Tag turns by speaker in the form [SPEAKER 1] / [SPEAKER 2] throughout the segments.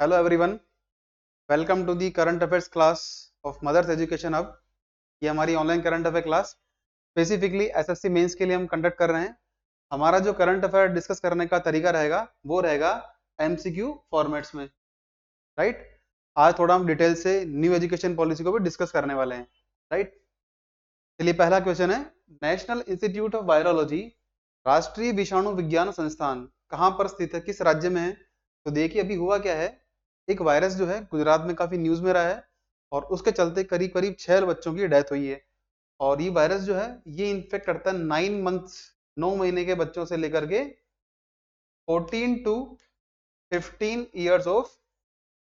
[SPEAKER 1] Hello everyone, welcome to the current affairs class of mothers education hub. ये हमारी online current affair class specifically SSC mains के लिए हम conduct कर रहे हैं। हमारा जो करंट अफेयर डिस्कस करने का तरीका रहेगा वो रहेगा एमसीक्यू फॉर्मेट्स में, राइट। आज थोड़ा हम डिटेल से न्यू एजुकेशन पॉलिसी को भी डिस्कस करने वाले हैं, राइट। चलिए, पहला क्वेश्चन है, नेशनल इंस्टीट्यूट ऑफ वायरोलॉजी, राष्ट्रीय विषाणु विज्ञान संस्थान कहाँ पर स्थित है, किस राज्य में है? तो देखिए, अभी हुआ क्या है, एक वायरस जो है गुजरात में काफी न्यूज में रहा है और उसके चलते करीब करीब 6 बच्चों की डेथ हुई है। और ये वायरस जो है ये इन्फेक्ट करता है 9 मंथ्स, 9 महीने के बच्चों से लेकर के 14 टू 15 ईयर्स ऑफ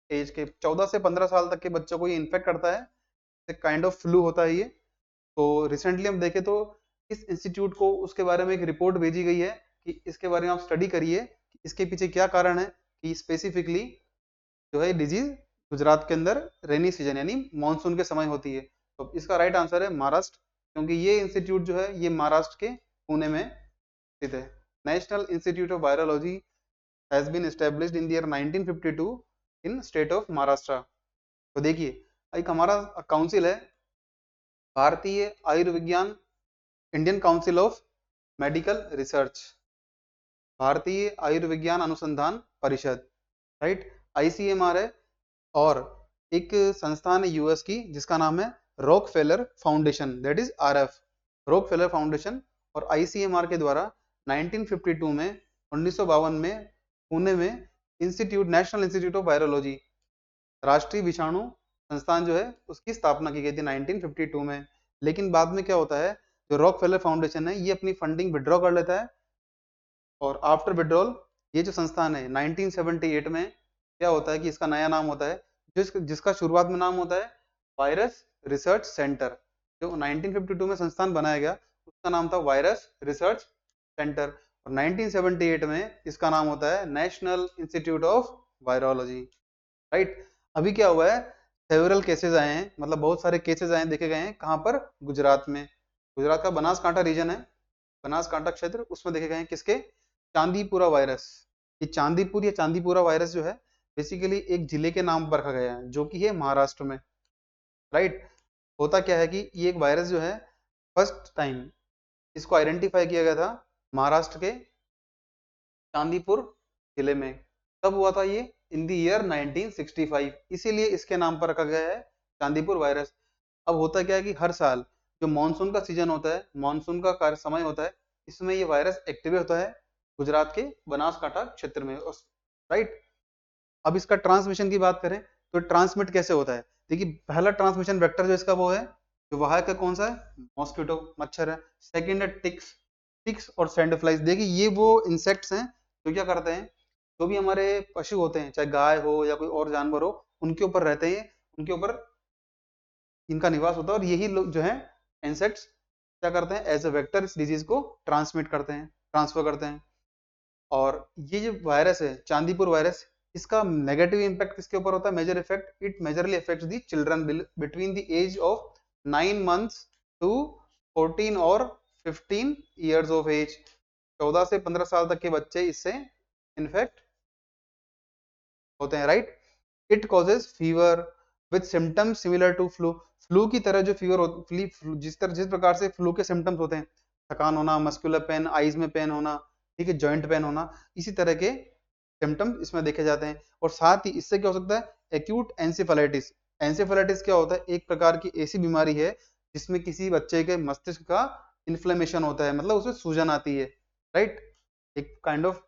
[SPEAKER 1] एज के, 14 से 15 साल तक के बच्चों को ये इन्फेक्ट करता है। काइंड ऑफ फ्लू होता है ये। तो रिसेंटली हम देखें तो इस इंस्टीट्यूट को उसके बारे में एक रिपोर्ट भेजी गई है कि इसके बारे में आप स्टडी करिए कि इसके पीछे क्या कारण है कि स्पेसिफिकली जो है डिजीज गुजरात के अंदर रेनी सीजन यानी मानसून के समय होती है। तो इसका राइट आंसर है महाराष्ट्र, क्योंकि ये इंस्टीट्यूट जो है ये महाराष्ट्र के पुणे में स्थित है। National institute of virology has been established in the year 1952 in state of Maharashtra. तो देखिए, एक हमारा काउंसिल है, भारतीय आयुर्विज्ञान, Indian council of medical research, भारतीय आयुर्विज्ञान अनुसंधान परिषद, राइट, आईसीएमआर है। और एक संस्थान है यूएस की जिसका नाम है Rockefeller foundation, that is RF, Rockefeller foundation. और आईसीएमआर के द्वारा 1952 में 1952 में पुणे में institute, national institute of virology, राष्ट्रीय विषाणु संस्थान जो है उसकी स्थापना की गई थी 1952 में। लेकिन बाद में क्या होता है, जो रॉकफेलर फाउंडेशन है ये अपनी फंडिंग विड्रॉ कर लेता है और आफ्टर विड्रॉल ये जो संस्थान है 1978 में क्या होता है कि इसका नया नाम होता है, जिसका शुरुआत में नाम होता है वायरस रिसर्च सेंटर। जो 1952 में संस्थान बनाया गया उसका नाम था वायरस रिसर्च सेंटर, और 1978 में इसका नाम होता है national institute of virology, right. अभी क्या हुआ है, सेवरल केसेस आए हैं, मतलब बहुत सारे केसेस आए देखे गए हैं, कहाँ पर? गुजरात में। गुजरात का बनासकांठा रीजन है, बनासकांठा क्षेत्र, उसमें देखे गए हैं किसके? चांदीपुरा वायरस। ये चांदीपुर या चांदीपुरा वायरस जो है बेसिकली एक जिले के नाम पर रखा गया है जो कि है महाराष्ट्र में, राइट। होता क्या है कि ये एक वायरस जो है फर्स्ट टाइम इसको आइडेंटिफाई किया गया था महाराष्ट्र के चांदीपुर जिले में। कब हुआ था ये? इन द ईयर 1965, इसीलिए इसके नाम पर रखा गया है चांदीपुर वायरस। अब होता क्या है कि हर साल जो मानसून का सीजन होता है, मानसून का कार्य समय होता है, इसमें ये वायरस एक्टिव होता है गुजरात के बनासकांठा क्षेत्र में, राइट। अब इसका ट्रांसमिशन की बात करें तो ट्रांसमिट कैसे होता है? देखिए, पहला ट्रांसमिशन वेक्टर जो इसका वो है, जो वहां का कौन सा है? मॉस्किटो, मच्छर है। सेकंड है टिक्स, टिक्स और सैंड फ्लाइज। देखिए, ये वो इंसेक्ट्स हैं जो क्या करते हैं, जो भी हमारे पशु होते हैं, चाहे गाय हो या कोई और जानवर हो, उनके ऊपर रहते हैं, उनके ऊपर इनका निवास होता है। और यही लोग जो है इंसेक्ट्स क्या करते हैं, एज ए वेक्टर इस डिजीज को ट्रांसमिट करते हैं, ट्रांसफर करते हैं। और ये जो वायरस है चांदीपुर वायरस, इसका नेगेटिव इंपैक्ट किसके ऊपर होता है? Major effect, it majorly affects the children between the age of 9 months to 14 और 15 ईयर्स ऑफ एज। 14 से 15 साल तक के बच्चे इससे इन्फेक्ट होते हैं, right. It causes fever with symptoms similar to flu, flu की तरह जो फीवर जिस प्रकार से फ्लू के सिम्टम्स होते हैं, थकान होना, मस्कुलर पेन, आईज में पेन होना, ठीक है, जॉइंट पेन होना, इसी तरह के सिम्टम्स इसमें देखे जाते हैं। और साथ ही इससे क्या हो सकता है? Acute encephalitis. एंसेफेलाइटिस क्या होता है? एक प्रकार की ऐसी बीमारी है जिसमें किसी बच्चे के मस्तिष्क का इन्फ्लेमेशन होता है, मतलब उसमें सूजन आती है, राइट। एक काइंड ऑफ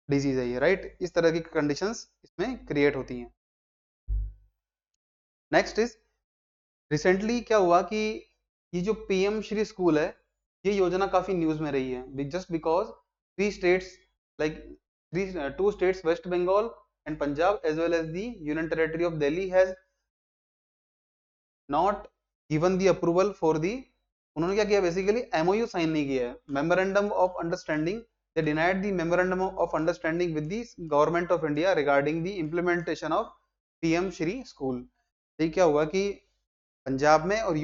[SPEAKER 1] डिजीज है ये, राइट। इस तरह की कंडीशंस इसमें क्रिएट होती हैं। नेक्स्ट इज, रिसेंटली क्या हुआ कि ये जो पीएम श्री स्कूल है, ये योजना काफी न्यूज में रही है, just because 3 states, like two states, West Bengal and Punjab, as well as the Union Territory of Delhi, has not given the approval for the, उन्होंने क्या किया, बेसिकली एमओयू साइन नहीं किया है, memorandum of understanding. They denied the memorandum of understanding with the government of India regarding the implementation of PM Shri school. ये क्या हुआ कि पंजाब में और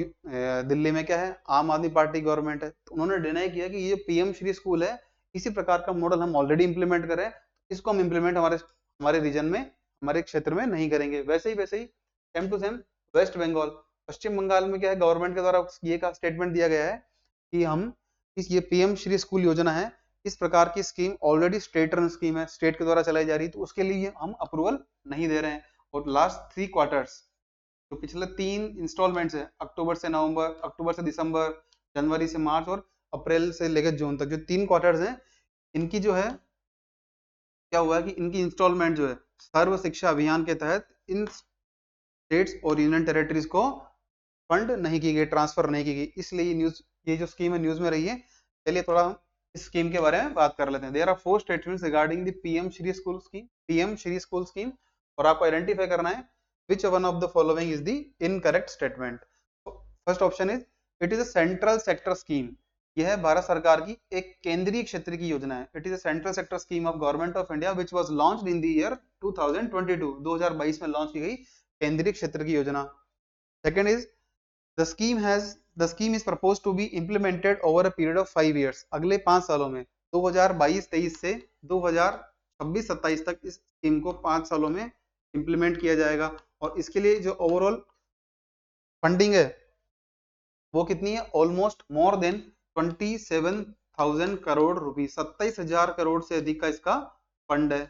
[SPEAKER 1] दिल्ली में क्या है, आम आदमी पार्टी गवर्नमेंट है, तो उन्होंने डिनाई किया कि ये पीएम श्री स्कूल है, इसी प्रकार का मॉडल हम ऑलरेडी इंप्लीमेंट करें, इसको हम इंप्लीमेंट हमारे हमारे रीजन में हमारे क्षेत्र में नहीं करेंगे। वैसे ही same to same West Bengal, पश्चिम बंगाल में क्या है, गवर्नमेंट के द्वारा ये का स्टेटमेंट दिया गया है कि हम ये पीएम श्री स्कूल योजना है, इस प्रकार की scheme already state run scheme है, स्टेट के द्वारा चलाई जा रही है, तो उसके लिए हम अप्रूवल नहीं दे रहे हैं। और लास्ट 3 क्वार्टर्स, तो पिछले 3 इंस्टॉलमेंट्स है, अक्टूबर से नवंबर, अक्टूबर से दिसंबर, जनवरी से मार्च और अप्रैल से लेकर जून तक, जो 3 क्वार्टर्स हैं, इनकी जो है क्या हुआ है कि इनकी इंस्टॉलमेंट जो है सर्व शिक्षा अभियान के तहत इन स्टेट्स और यूनियन टेरिटरीज को फंड नहीं की गई, ट्रांसफर नहीं की गई, इसलिए ये जो स्कीम है न्यूज में रही है। चलिए थोड़ा हम इस स्कीम के बारे में बात कर लेते हैं। There are 4 statements regarding the PM Shri school scheme, PM Shri school scheme, और आपको आइडेंटिफाई करना है which one of the following is the incorrect statement. First option is it is a central sector scheme. यह है भारत सरकार की एक केंद्रीय क्षेत्र की योजना है। It is a central sector scheme of government of India which was launched in the year 2022, 2022 में लॉन्च की गई केंद्रीय क्षेत्र की योजना। Second is the scheme is proposed to be implemented over a period of 5 years. अगले 5 सालों में 2022-23 से 2026-27 तक इस स्कीम को 5 सालों में इंप्लीमेंट किया जाएगा। और इसके लिए जो ओवरऑल फंडिंग है वो कितनी है, almost more than 27,000 crore rupees, 27,000 crore से अधिक का इसका फंड है,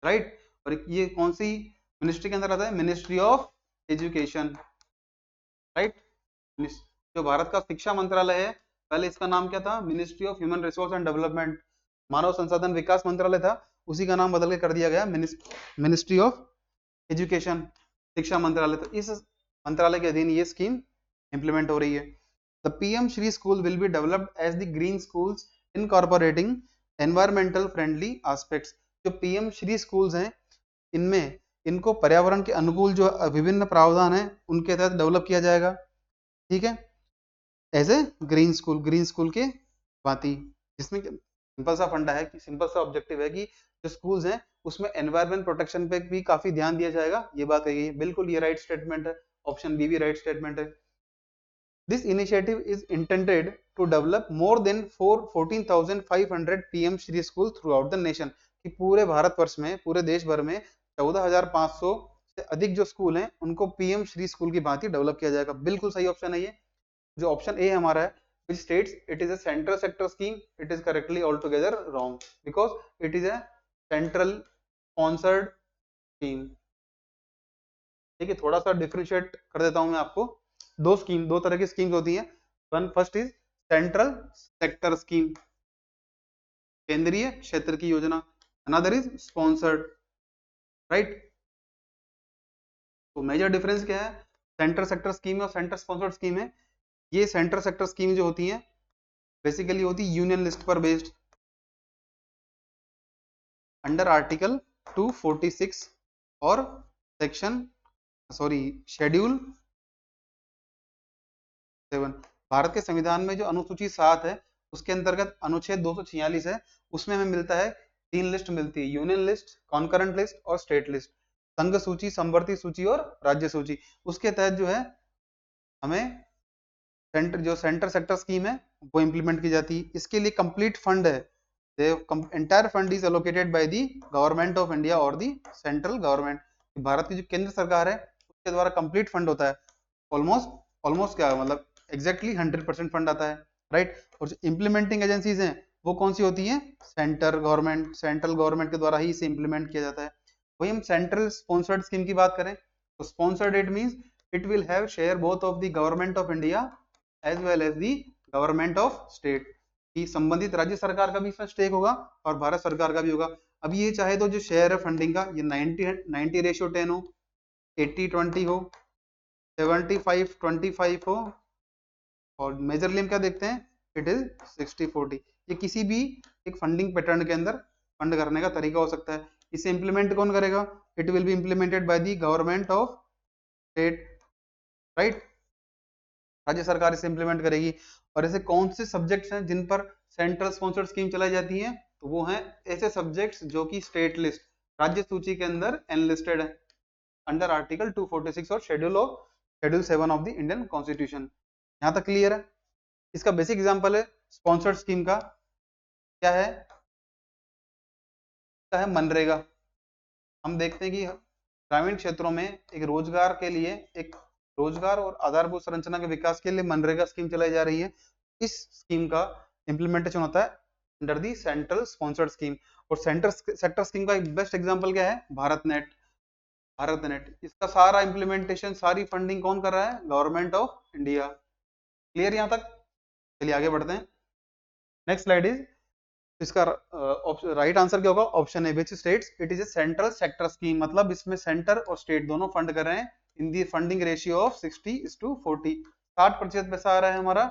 [SPEAKER 1] राइट। और ये कौन सी मिनिस्ट्री के अंदर आता है, मिनिस्ट्री ऑफ एजुकेशन, राइट। जो भारत का शिक्षा मंत्रालय है, पहले इसका नाम क्या था, ministry of human resource and development, मानव संसाधन विकास मंत्रालय था, उसी का नाम बदल के कर दिया गया मिनिस्ट्री ऑफ एजुकेशन, शिक्षा मंत्रालय। तो इस मंत्रालय के अधीन ये स्कीम इंप्लीमेंट हो रही है। The PM Shri school will be developed as the green schools incorporating environmental friendly aspects. जो पीएम श्री स्कूल्स हैं, इनमें इनको पर्यावरण के अनुकूल जो विभिन्न प्रावधान है उनके तहत डेवलप किया जाएगा, ठीक है, एज ए ग्रीन स्कूल के भांति, जिसमें सिंपल सा फंडा है कि सिंपल सा ऑब्जेक्टिव है कि जो स्कूल्स हैं उसमें एनवायरमेंट प्रोटेक्शन पे भी काफी ध्यान दिया जाएगा, ये बात कही है। बिल्कुल ये राइट स्टेटमेंट है, ऑप्शन बी भी राइट स्टेटमेंट है। This initiative is intended to develop more than 14,500 PM Shri school throughout the nation, कि पूरे भारतवर्ष में, पूरे देश भर में 14,500 से अधिक जो स्कूल हैं उनको पीएम श्री स्कूल की भांति डेवलप किया जाएगा। बिल्कुल सही ऑप्शन है ये। जो ऑप्शन ए हमारा है, which states it is a central sector scheme, it is correctly altogether wrong because it is a central sponsored scheme। ठीक है, थोड़ा सा डिफरेंशिएट कर देता हूं मैं आपको। दो तरह की स्कीम्स होती हैं। First is central sector scheme, केंद्रीय क्षेत्र की योजना, अनदर इज स्पॉन्सर्ड, राइट। तो मेजर डिफरेंस क्या है, सेंट्रल सेक्टर स्कीम और सेंटर स्पॉन्सर्ड स्कीम है। ये सेंट्रल सेक्टर स्कीम जो होती है बेसिकली होती है यूनियन लिस्ट पर बेस्ड, अंडर आर्टिकल 246 और शेड्यूल 7। भारत के संविधान में जो अनुसूची 7 है उसके अंतर्गत अनुच्छेद 246 है, उसमें हमें मिलता है 3 लिस्ट मिलती है, यूनियन लिस्ट, कॉन्करेंट लिस्ट और स्टेट लिस्ट, संघ सूची, समवर्ती सूची और राज्य सूची। उसके तहत जो है हमें सेंटर सेक्टर स्कीम है वो इंप्लीमेंट की जाती है। इसके लिए कंप्लीट फंड है, entire fund is allocated by the government of India और द सेंट्रल गवर्नमेंट। भारत की जो केंद्र सरकार है उसके द्वारा कंप्लीट फंड होता है, ऑलमोस्ट क्या मतलब एग्जैक्टली 100% फंड आता है, राइट। और जो इम्प्लीमेंटिंग एजेंसीज हैं वो कौन सी होती हैं, सेंट्रल गवर्नमेंट के द्वारा ही इसे इंप्लीमेंट किया जाता है। वही हम सेंट्रल स्पॉन्सर्ड स्कीम की बात करें तो sponsored it means it will have share both of the government of India as well as the government of state, कि संबंधित राज्य सरकार का भी इसमें स्टेक होगा और भारत सरकार का भी होगा। अब ये चाहे तो जो शेयर है फंडिंग का ये 90:10 हो, 80:20 हो, 75:25 हो, और मेजरली हम क्या देखते हैं, इट इज 60:40। ये किसी भी एक फंडिंग पैटर्न के अंदर फंड करने का तरीका हो सकता है। इसे इंप्लीमेंट कौन करेगा, it will be implemented by the government of state, right, राज्य सरकार इसे इंप्लीमेंट करेगी। और ऐसे कौन से सब्जेक्ट्स हैं जिन पर सेंट्रल स्पॉन्सर्ड स्कीम चलाई जाती है, तो वो हैं ऐसे सब्जेक्ट्स जो कि स्टेट लिस्ट, राज्य सूची के अंदर एनलिस्टेड है अंडर आर्टिकल 246 और schedule 7 of the Indian constitution. यहां तक क्लियर है। इसका बेसिक एग्जांपल है स्पॉन्सर्ड स्कीम का, क्या है मनरेगा। हम देखते हैं कि ग्रामीण क्षेत्रों में एक रोजगार के लिए, एक रोजगार और आधारभूत संरचना के विकास के लिए मनरेगा स्कीम चलाई जा रही है। इस स्कीम का इम्प्लीमेंटेशन होता है under the central sponsored scheme. और सेक्टर स्कीम का एक बेस्ट एग्जांपल क्या है? भारत नेट। भारत नेट, इसका सारा इम्प्लीमेंटेशन, सारी फंडिंग कौन कर रहा है? Government of India. क्लियर यहाँ तक? चलिए आगे बढ़ते हैं। नेक्स्ट स्लाइड इज, इसका राइट आंसर क्या होगा? ऑप्शन है, which states it is a central sector scheme. मतलब इसमें सेंटर और स्टेट दोनों फंड कर रहे हैं इन दी फंडिंग रेशियो ऑफ 60:40। 60% पैसा आ रहा है हमारा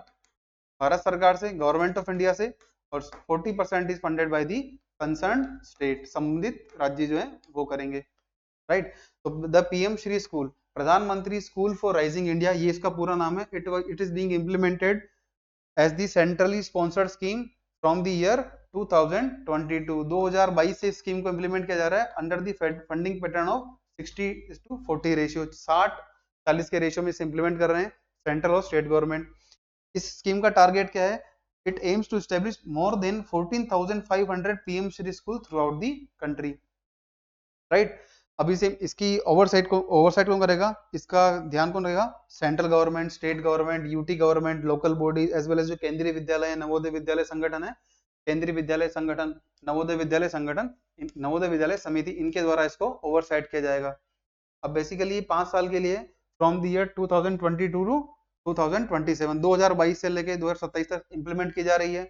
[SPEAKER 1] भारत सरकार से, गवर्नमेंट ऑफ इंडिया से, और 40% is funded by the concern state. संबंधित राज्य जो है वो करेंगे, राइट। तो द पीएम श्री स्कूल, प्रधानमंत्री स्कूल फॉर राइजिंग इंडिया, ये इसका पूरा नाम है। It is being implemented as the centrally sponsored scheme from the year 2022। 2022 से स्कीम को इंप्लीमेंट किया जा रहा है under the funding pattern of 60:40 ratio. 60:40 के रेशियो में इसे इंप्लीमेंट कर रहे हैं सेंट्रल और स्टेट गवर्नमेंट। इस स्कीम का टारगेट क्या है? It aims to establish more than 14,500 PM Shri school throughout the country, right. अभी से इसकी ओवरसाइट कौन करेगा? इसका ध्यान कौन रहेगा? Central government, state government, UT government, local body, as well as जो केंद्रीय विद्यालय, नवोदय विद्यालय संगठन है, केंद्रीय विद्यालय संगठन, नवोदय विद्यालय संगठन, नवोदय विद्यालय समिति, इनके द्वारा इसको ओवरसाइट किया जाएगा। अब बेसिकली 5 साल के लिए, फ्रॉम द ईयर 2022 टू 2027, 2022 से लेके 2027 तक इंप्लीमेंट की जा रही है।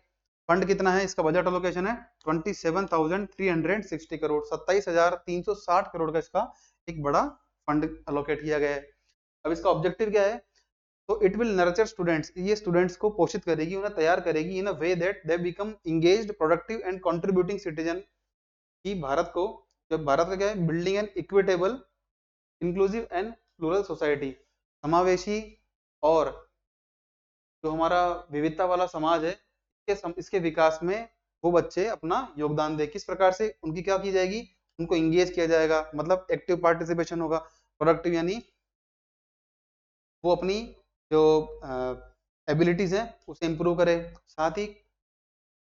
[SPEAKER 1] फंड कितना है? इसका बजट अलोकेशन है 27,360 करोड़, 27,360 करोड़ का इसका एक बड़ा फंड अलोकेट किया गया है। अब इसका ऑब्जेक्टिव क्या है? तो इट विल नर्चर स्टूडेंट्स, ये स्टूडेंट्स को पोषित करेगी, उन्हें तैयार करेगी in a way that they become engaged, productive and contributing citizen. कि भारत को, जब भारत का क्या है? Building an equitable, inclusive and plural society, समावेशी और जो हमारा विविधता वाला समाज है, इसके विकास में वो बच्चे अपना योगदान दे। किस प्रकार से उनकी क्या की जाएगी? उनको इंगेज किया जाएगा, मतलब एक्टिव पार्टिसिपेशन होगा। प्रोडक्टिव यानी वो अपनी जो एबिलिटीज है उसे इंप्रूव करे, साथ ही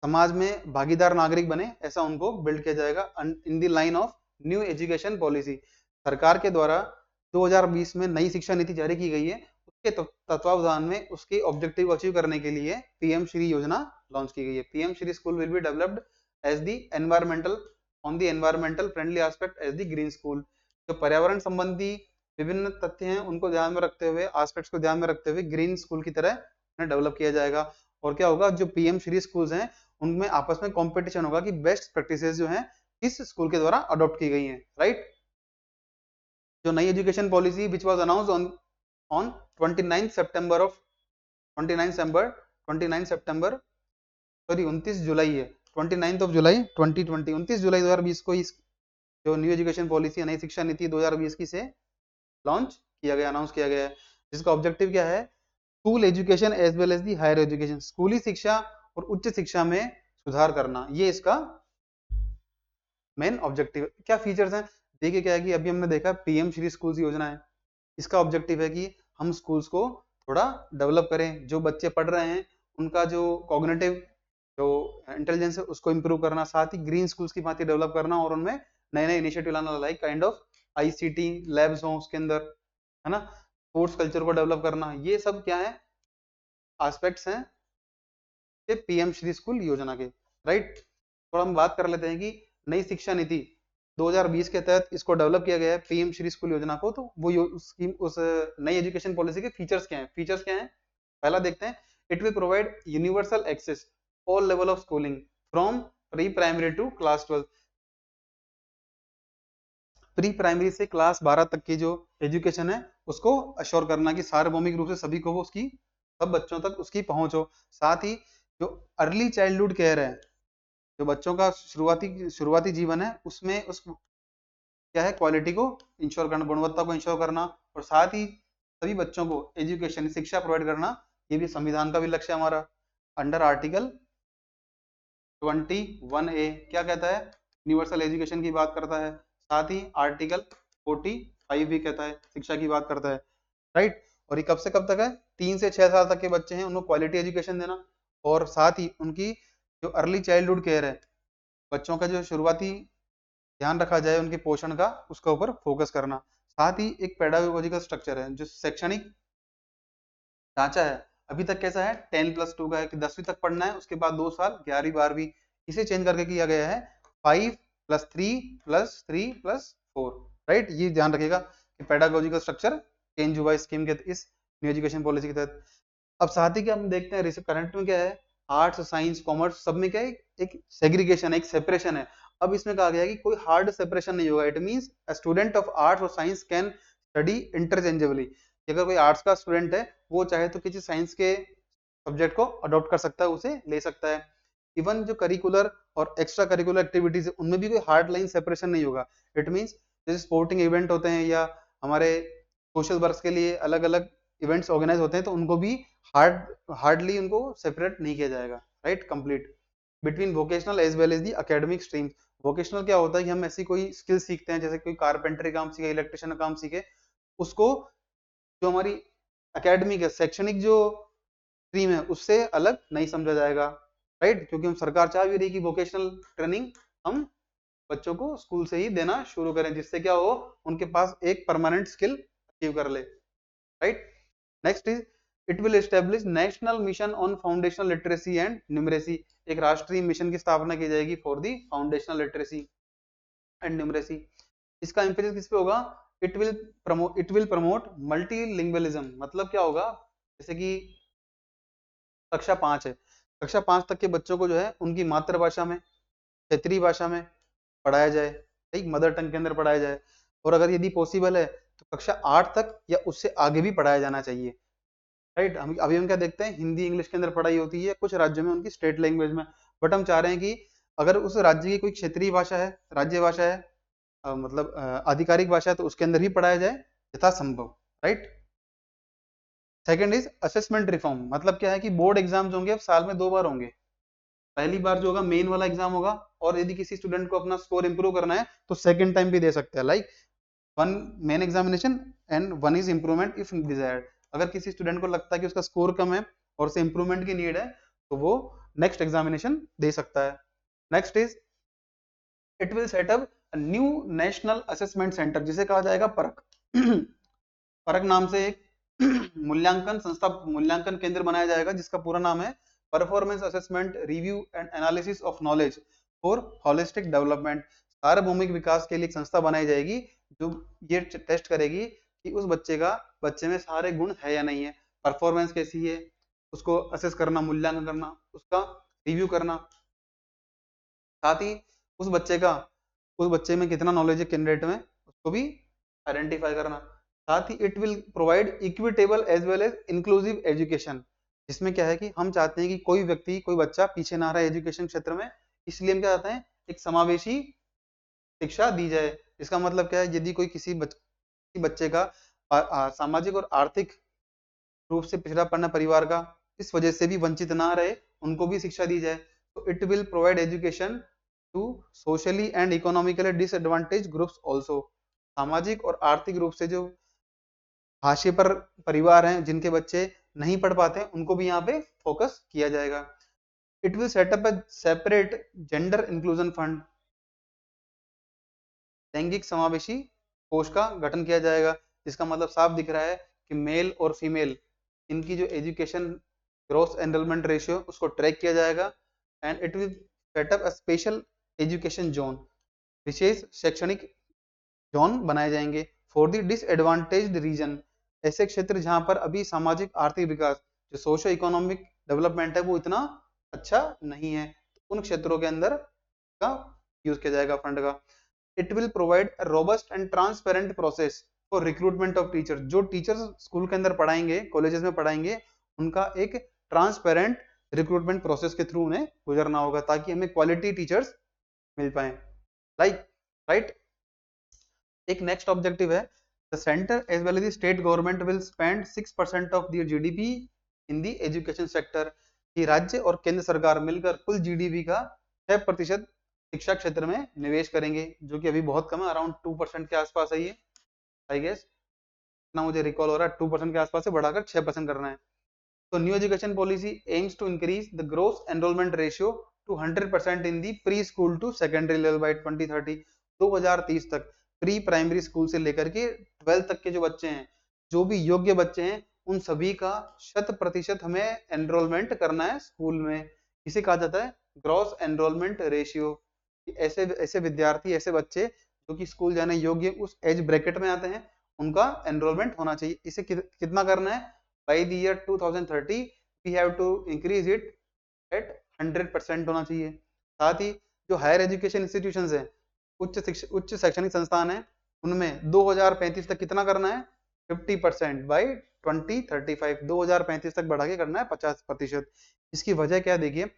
[SPEAKER 1] समाज में भागीदार नागरिक बने, ऐसा उनको बिल्ड किया जाएगा in the line of new education policy. सरकार के द्वारा 2020 में नई शिक्षा नीति जारी की गई है, उसके तत्वावधान में उसके ऑब्जेक्टिव को अचीव करने के लिए पीएम श्री योजना लॉन्च की गई है। PM Shri school will be developed as the environmental, on the environmental friendly aspect as the green school. जो पर्यावरण संबंधी विभिन्न तथ्य हैं उनको ध्यान में रखते हुए, एस्पेक्ट्स को ध्यान में रखते हुए ग्रीन स्कूल की तरह उन्हें डेवलप किया जाएगा। और क्या होगा? जो पीएम श्री स्कूल्स हैं उनमें आपस में कंपटीशन होगा कि बेस्ट प्रैक्टिसेस जो हैं किस स्कूल के द्वारा अडॉप्ट की गई हैं, राइट। जो नई education policy which was announced on 29 September of 29 September sorry 29 जुलाई है, 29 ऑफ जुलाई 2020, 29 जुलाई 2020 को इस जो न्यू एजुकेशन पॉलिसी, नई शिक्षा नीति 2020 की से लॉन्च किया गया, अनाउंस किया गया है। जिसका ऑब्जेक्टिव क्या है? School education as well as the higher education, स्कूली शिक्षा और उच्च शिक्षा में सुधार करना, ये इसका मेन ऑब्जेक्टिव। क्या फीचर्स हैं? देखिए क्या है कि अभी हमने देखा पीएम श्री स्कूल्स योजना है, इसका ऑब्जेक्टिव है कि हम स्कूल्स को थोड़ा डेवलप करें, जो बच्चे पढ़ रहे हैं उनका जो कॉग्निटिव जो इंटेलिजेंस है उसको इंप्रूव करना, साथ ही ग्रीन स्कूल्स की भांति डेवलप करना और उनमें नए नए इनिशिएटिव लाना, like kind of ICT labs हो उसके अंदर, है ना, स्पोर्ट्स कल्चर को डेवलप करना। ये सब क्या है? एस्पेक्ट्स हैं पीएम श्री स्कूल योजना के, राइट। थोड़ा हम बात कर लेते हैं कि नई शिक्षा नीति 2020 के तहत इसको डेवलप किया गया है पीएम श्री स्कूल योजना को। तो वो स्कीम, उस नई एजुकेशन पॉलिसी के फीचर्स क्या हैं? फीचर्स क्या हैं? पहला देखते हैं, it will provide universal access all level of schooling from pre primary to class 12। Pre primary से क्लास 12 तक की जो एजुकेशन है उसको अश्योर करना कि सार्वभौमिक रूप से सभी को वो उसकी, सब बच्चों तक उसकी पहुंच हो। साथ ही जो अर्ली चाइल्डहुड केयर है, जो बच्चों का शुरुआती जीवन है, उसमें उस क्या है? क्वालिटी को इंश्योर करना, गुणवत्ता को इंश्योर करना, और साथ ही सभी बच्चों को एजुकेशन, शिक्षा प्रोवाइड करना, ये भी संविधान का भी लक्ष्य है हमारा। अंडर आर्टिकल 21A क्या कहता है? यूनिवर्सल एजुकेशन की बात करता है। साथ ही आर्टिकल 45 भी कहता है, शिक्षा की बात करता है, राइट। और ये कब से कब तक है? 3 से 6 साल तक के बच्चे हैं उनको क्वालिटी एजुकेशन देना, और साथ ही उनकी जो अर्ली चाइल्डहुड केयर है, बच्चों का जो शुरुआती ध्यान रखा जाए उनके पोषण का, उसका ऊपर फोकस करना। साथ ही एक पेडागोजिकल स्ट्रक्चर है, जो शैक्षणिक ढांचा है, अभी तक कैसा है 10+2 का है कि 10वीं तक पढ़ना है, उसके बाद 2 साल 11वीं 12वीं, इसे चेंज करके किया गया है 5+3+3+4, राइट। ये ध्यान रखिएगा कि पेडागोजिकल स्ट्रक्चर चेंज हुआ स्कीम के इस न्यू एजुकेशन पॉलिसी के तहत। अब साथ ही क्या हम देखते हैं करंट में क्या है, आर्ट्स साइंस कॉमर्स सब में क्या है, एक सेग्रीगेशन है, एक सेपरेशन है। अब इसमें कहा गया है कि कोई हार्ड सेपरेशन नहीं होगा। It means a student of arts और साइंस कैन स्टडी इंटरचेंजेबली। अगर कोई आर्ट्स का स्टूडेंट है, वो चाहे तो किसी साइंस के सब्जेक्ट को अडॉप्ट कर सकता है, उसे ले सकता है। इवन जो करिकुलर और एक्स्ट्रा करिकुलर एक्टिविटीज है, उनमें भी कोई हार्ड लाइन सेपरेशन नहीं होगा। इट मींस जैसे स्पोर्टिंग इवेंट होते हैं या हमारे सोशल वर्क के लिए अलग अलग इवेंट्स ऑर्गेनाइज होते हैं, तो उनको भी हार्डली उनको सेपरेट नहीं किया जाएगा, right. Complete between vocational as well as the academic stream. Vocational क्या होता है कि हम ऐसी कोई स्किल सीखते हैं, जैसे कोई कारपेंटरी काम सीखे, इलेक्ट्रिशियन काम सीखे, उसको जो हमारी एकेडमिक है, शैक्षणिक जो स्ट्रीम है, उससे अलग नहीं समझा जाएगा, राइट। क्योंकि हम सरकार चाह भी रही है कि वोकेशनल ट्रेनिंग हम बच्चों को स्कूल से ही देना शुरू करें, जिससे क्या हो, उनके पास एक परमानेंट स्किल अचीव कर ले, right. Next is it will establish national mission on foundational literacy and numeracy. एक राष्ट्रीय मिशन की स्थापना की जाएगी for the foundational literacy and numeracy. इसका एम्फेसिस किस पे होगा, इट विल प्रमोट मल्टीलिंगुअलिज्म। मतलब क्या होगा, जैसे कि कक्षा 5 है, कक्षा 5 तक के बच्चों को जो है उनकी मातृभाषा में, क्षेत्रीय भाषा में पढ़ाया जाए, ठीक, मदर टंग के अंदर पढ़ाया जाए। और अगर यदि पॉसिबल है तो कक्षा 8 तक या उससे आगे भी पढ़ाया जाना चाहिए, राइट। हम क्या देखते हैं, हिंदी इंग्लिश के अंदर पढ़ाई होती है कुछ राज्यों में उनकी स्टेट लैंग्वेज में, बट हम चाह रहे हैं कि अगर उस राज्य की कोई क्षेत्रीय भाषा है, राज्य भाषा है, मतलब आधिकारिक भाषा है, तो उसके अंदर ही पढ़ाया जाए यथासंभव, right. Second is assessment reform. मतलब क्या है कि बोर्ड एग्जाम्स होंगे अब साल में 2 बार होंगे। पहली बार जो होगा मेन वाला एग्जाम होगा, और यदि किसी स्टूडेंट को अपना स्कोर इंप्रूव करना है तो सेकंड टाइम भी दे सकते हैं, like one main examination and one is improvement if desired. अगर किसी स्टूडेंट को लगता है कि उसका स्कोर कम है और उसे इंप्रूवमेंट की नीड है, तो वो नेक्स्ट एग्जामिनेशन दे सकता है। Next is it will setup new national assessment centre, जिसे कहा जाएगा परख। परख नाम से एक मूल्यांकन संस्था, मूल्यांकन केंद्र बनाया जाएगा, जिसका पूरा नाम है performance assessment review and analysis of knowledge for holistic development. सार्वभौमिक विकास के लिए एक संस्था बनाई जाएगी जो ये टेस्ट करेगी कि उस बच्चे में सारे गुण है या नहीं है, परफॉर्मेंस कैसी है, उसको असेस करना, मूल्यांकन करना, उसका रिव्यू करना। साथ ही उस बच्चे का उस बच्चे में कितना नॉलेज है कैंडिडेट में, उसको भी आइडेंटिफाई करना। साथ ही it will provide equitable as well as inclusive education. इसमें क्या है कि हम चाहते हैं कि कोई व्यक्ति, कोई बच्चा पीछे ना रहे एजुकेशन क्षेत्र में, इसलिए हम क्या चाहते हैं, एक समावेशी शिक्षा दी जाए। इसका मतलब क्या है, यदि कोई किसी बच्चे का सामाजिक और आर्थिक रूप से पिछड़ा पड़ना परिवार का, इस वजह से भी वंचित ना रहे, उनको भी शिक्षा दी जाए। तो it will provide education to socially and economically disadvantage groups also. सामाजिक और आर्थिक रूप से जो हाशिए पर परिवार हैं, जिनके बच्चे नहीं पढ़ पाते, उनको भी यहाँ पे फोकस किया जाएगा। It will set up a separate gender inclusion fund. लैंगिक समावेशी कोष का गठन किया जाएगा। इसका मतलब साफ दिख रहा है कि मेल और फीमेल, इनकी जो एजुकेशन ग्रोस एनरोलमेंट रेशियो, उसको ट्रैक किया जाएगा। And it will set up a special education zone. विशेष शैक्षणिक जोन बनाए जाएंगे फॉर द डिसएडवांटेज्ड रीजन। ऐसे क्षेत्र जहां पर अभी सामाजिक आर्थिक विकास, जो सोशो इकोनॉमिक डेवलपमेंट है, वो इतना अच्छा नहीं है, उन क्षेत्रों के अंदर का यूज किया जाएगा फंड का। It will provide robust and transparent process for recruitment of teacher. जो टीचर्स स्कूल के अंदर पढ़ाएंगे, कॉलेजेस में पढ़ाएंगे, उनका एक ट्रांसपेरेंट रिक्रूटमेंट प्रोसेस के थ्रू उन्हें गुजरना होगा, ताकि हमें क्वालिटी टीचर्स मिल पाए, लाइक, राइट। एक नेक्स्ट ऑब्जेक्टिव है, the centre as well as the state government will spend 6% of the GDP in the education sector. कि राज्य और केंद्र सरकार मिलकर कुल जीडीपी का 6% शिक्षा क्षेत्र में निवेश करेंगे, जो कि अभी बहुत कम है, अराउंड 2% के आसपास है ये, आई गेस, ना मुझे रिकॉल हो रहा है, 2% के आसपास से बढ़ाकर 6% करना है। तो new education policy aims to increase the gross enrolment ratio to 100% in the pre school to secondary level by 2030। 2030 तक प्री प्राइमरी स्कूल से लेकर के 12th तक के जो बच्चे हैं, जो भी योग्य बच्चे हैं, उन सभी का 100% हमें एनरोलमेंट करना है स्कूल में। इसे कहा जाता है ग्रॉस एनरोलमेंट रेशियो। ऐसे ऐसे विद्यार्थी, ऐसे बच्चे जो कि स्कूल जाने योग्य उस एज ब्रैकेट में आते हैं, उनका एनरोलमेंट होना चाहिए। इसे कितना करना है? By the year 2030 we have to increase it at 100% होना चाहिए। साथ ही जो हायर एजुकेशन इंस्टीट्यूशंस हैं, उच्च शैक्षणिक संस्थान है, उनमें 2035 तक कितना करना है? 50% बाई 2035, 2035 तक बढ़ा के करना है 50%। इसकी वजह क्या है? देखिए,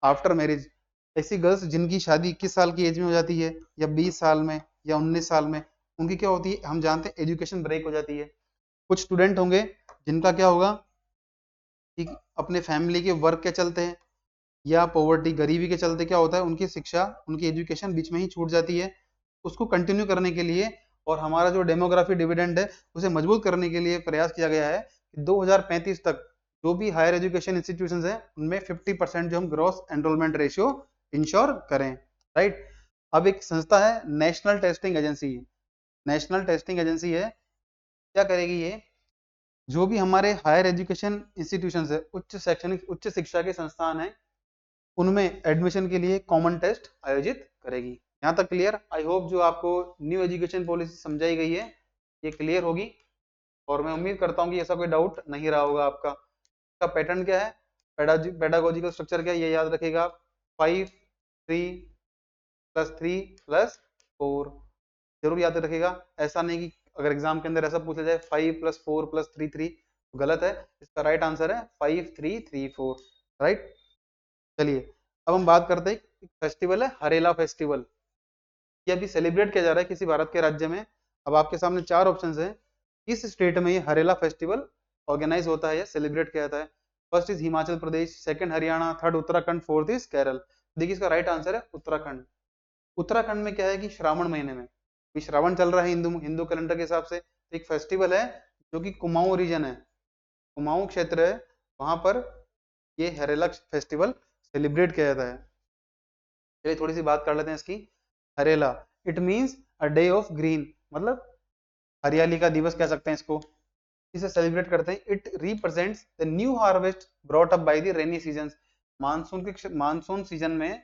[SPEAKER 1] आफ्टर मैरिज ऐसी गर्ल्स जिनकी शादी 21 साल की एज में हो जाती है, या 20 साल में, या 19 साल में, उनकी क्या होती है? हम जानते हैं एजुकेशन ब्रेक हो जाती है। कुछ स्टूडेंट होंगे जिनका क्या होगा कि अपने फैमिली के वर्क के चलते हैं या पॉवर्टी, गरीबी के चलते क्या होता है, उनकी शिक्षा, उनकी एजुकेशन बीच में ही छूट जाती है। उसको कंटिन्यू करने के लिए और हमारा जो डेमोग्राफी डिविडेंड है उसे मजबूत करने के लिए प्रयास किया गया है कि 2035 तक जो भी हायर एजुकेशन इंस्टीट्यूशंस हैं उनमें 50% जो हम ग्रॉस एनरोलमेंट रेशियो इंश्योर करें। राइट। अब एक संस्था है national testing agency. National testing agency है, क्या करेगी ये? जो भी हमारे हायर एजुकेशन इंस्टीट्यूशंस है, उच्च शिक्षा के संस्थान है, उनमें एडमिशन के लिए कॉमन टेस्ट आयोजित करेगी। यहाँ तक क्लियर? आई होप जो आपको न्यू एजुकेशन पॉलिसी समझाई गई है ये क्लियर होगी, और मैं उम्मीद करता हूँ कि ऐसा कोई डाउट नहीं रहा होगा आपका। इसका पैटर्न क्या है, पेडागोजिकल स्ट्रक्चर क्या है, ये याद रखेगा। 5 3 +3 +4 जरूर याद रखेगा। ऐसा नहीं कि अगर एग्जाम के अंदर ऐसा पूछा जाए 5 +4 +3 3, तो गलत है। इसका राइट आंसर है 5 3 3 4। राइट। चलिए अब हम बात करते हैं, एक फेस्टिवल है हरेला फेस्टिवल। ये अभी सेलिब्रेट किया जा रहा है किसी भारत के राज्य में। अब आपके सामने चार ऑप्शंस हैं, किस स्टेट में ये हरेला फेस्टिवल ऑर्गेनाइज होता है या सेलिब्रेट किया जाता है। First is Himachal Pradesh, second Haryana, third Uttarakhand, fourth is Kerala. देखिए इसका राइट आंसर है उत्तराखंड। उत्तराखंड में क्या है कि श्रावण महीने में, अभी श्रावण चल रहा है हिंदू हिंदू कैलेंडर के हिसाब से, तो एक फेस्टिवल है जो कि कुमाऊं रीजन है, कुमाऊं क्षेत्र है, वहां पर ये हरेला फेस्टिवल सेलिब्रेट किया जाता है। चलिए थोड़ी सी बात कर लेते हैं इसकी। Harela, it means a day of green, मतलब हरियाली का दिवस कह सकते हैं इसको। इसे सेलिब्रेट करते हैं। It represents the new harvest brought up by the rainy season. Monsoon season में,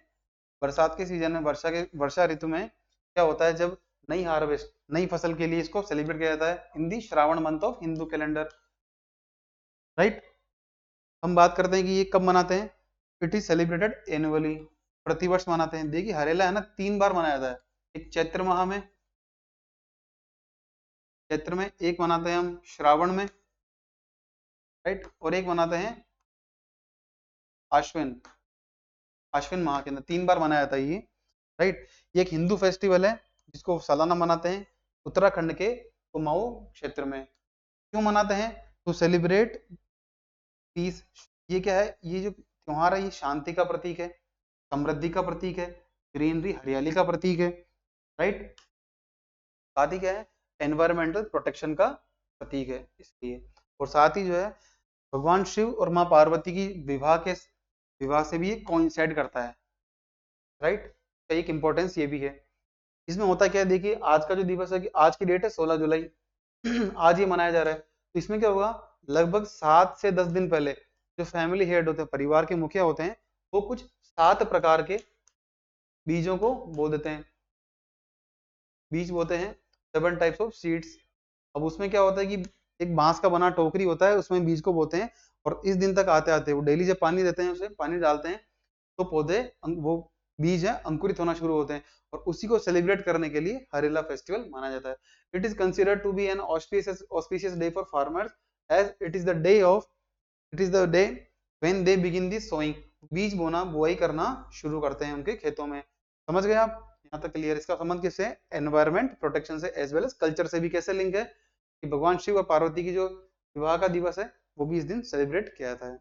[SPEAKER 1] बरसात के सीजन में, वर्षा ऋतु में क्या होता है, जब नई हार्वेस्ट, नई फसल के लिए इसको सेलिब्रेट किया जाता है in the Shravan month of Hindu calendar. Right. हम बात करते हैं कि ये कब मनाते हैं। इट इज सेलिब्रेटेड एनुअली, प्रतिवर्ष मनाते हैं। देखिए हरेला है ना, 3 बार मनाया जाता है। एक चैत्र माह में, चैत्र में, एक मनाते हैं हम श्रावण में, राइट, और एक मनाते हैं अश्विन, अश्विन माह के अंदर। 3 बार मनाया जाता है ये। राइट। ये एक हिंदू फेस्टिवल है जिसको सालाना मनाते हैं उत्तराखंड के कुमाऊं क्षेत्र में। क्यों मनाते हैं? To celebrate peace. ये क्या है, ये जो त्योहार है ये शांति का प्रतीक है, समृद्धि का प्रतीक है, ग्रीनरी, हरियाली का प्रतीक है। राइट। साथ ही क्या है, एनवायरमेंटल प्रोटेक्शन का प्रतीक है इसलिए। और साथ ही जो है भगवान शिव और माँ पार्वती की विवाह से भी ये कोइंसाइड करता है। राइट। तो एक इंपॉर्टेंस ये भी है। इसमें होता क्या है, देखिए आज का जो दिवस है, कि आज की डेट है 16 जुलाई, आज ये मनाया जा रहा है। तो इसमें क्या होगा, लगभग 7 से 10 दिन पहले जो फैमिली हेड होते हैं, परिवार के मुखिया होते हैं, वो कुछ 7 प्रकार के बीजों को बो देते हैं। बीज बोते हैं 7 टाइप्स ऑफ सीड्स। अब उसमें क्या होता है कि एक बांस का बना टोकरी होता है, उसमें बीज को बोते हैं, और इस दिन तक आते आते वो डेली जब पानी देते हैं, उसे पानी डालते हैं, तो पौधे वो बीज है अंकुरित होना शुरू होते हैं। और उसी को सेलिब्रेट करने के लिए हरेला फेस्टिवल माना जाता है। It is considered to be an auspicious day for farmers, as it is the day of, it is the day when they begin the sowing. बीज बोना, बुआई करना शुरू करते हैं उनके खेतों में। समझ गए आप? यहाँ तक क्लियर। इसका संबंध किससे? एनवायरमेंट प्रोटेक्शन से, एज वेल एज कल्चर से भी। कैसे लिंक है कि भगवान शिव और पार्वती की जो विवाह का दिवस है वो भी इस दिन सेलिब्रेट किया जाता है।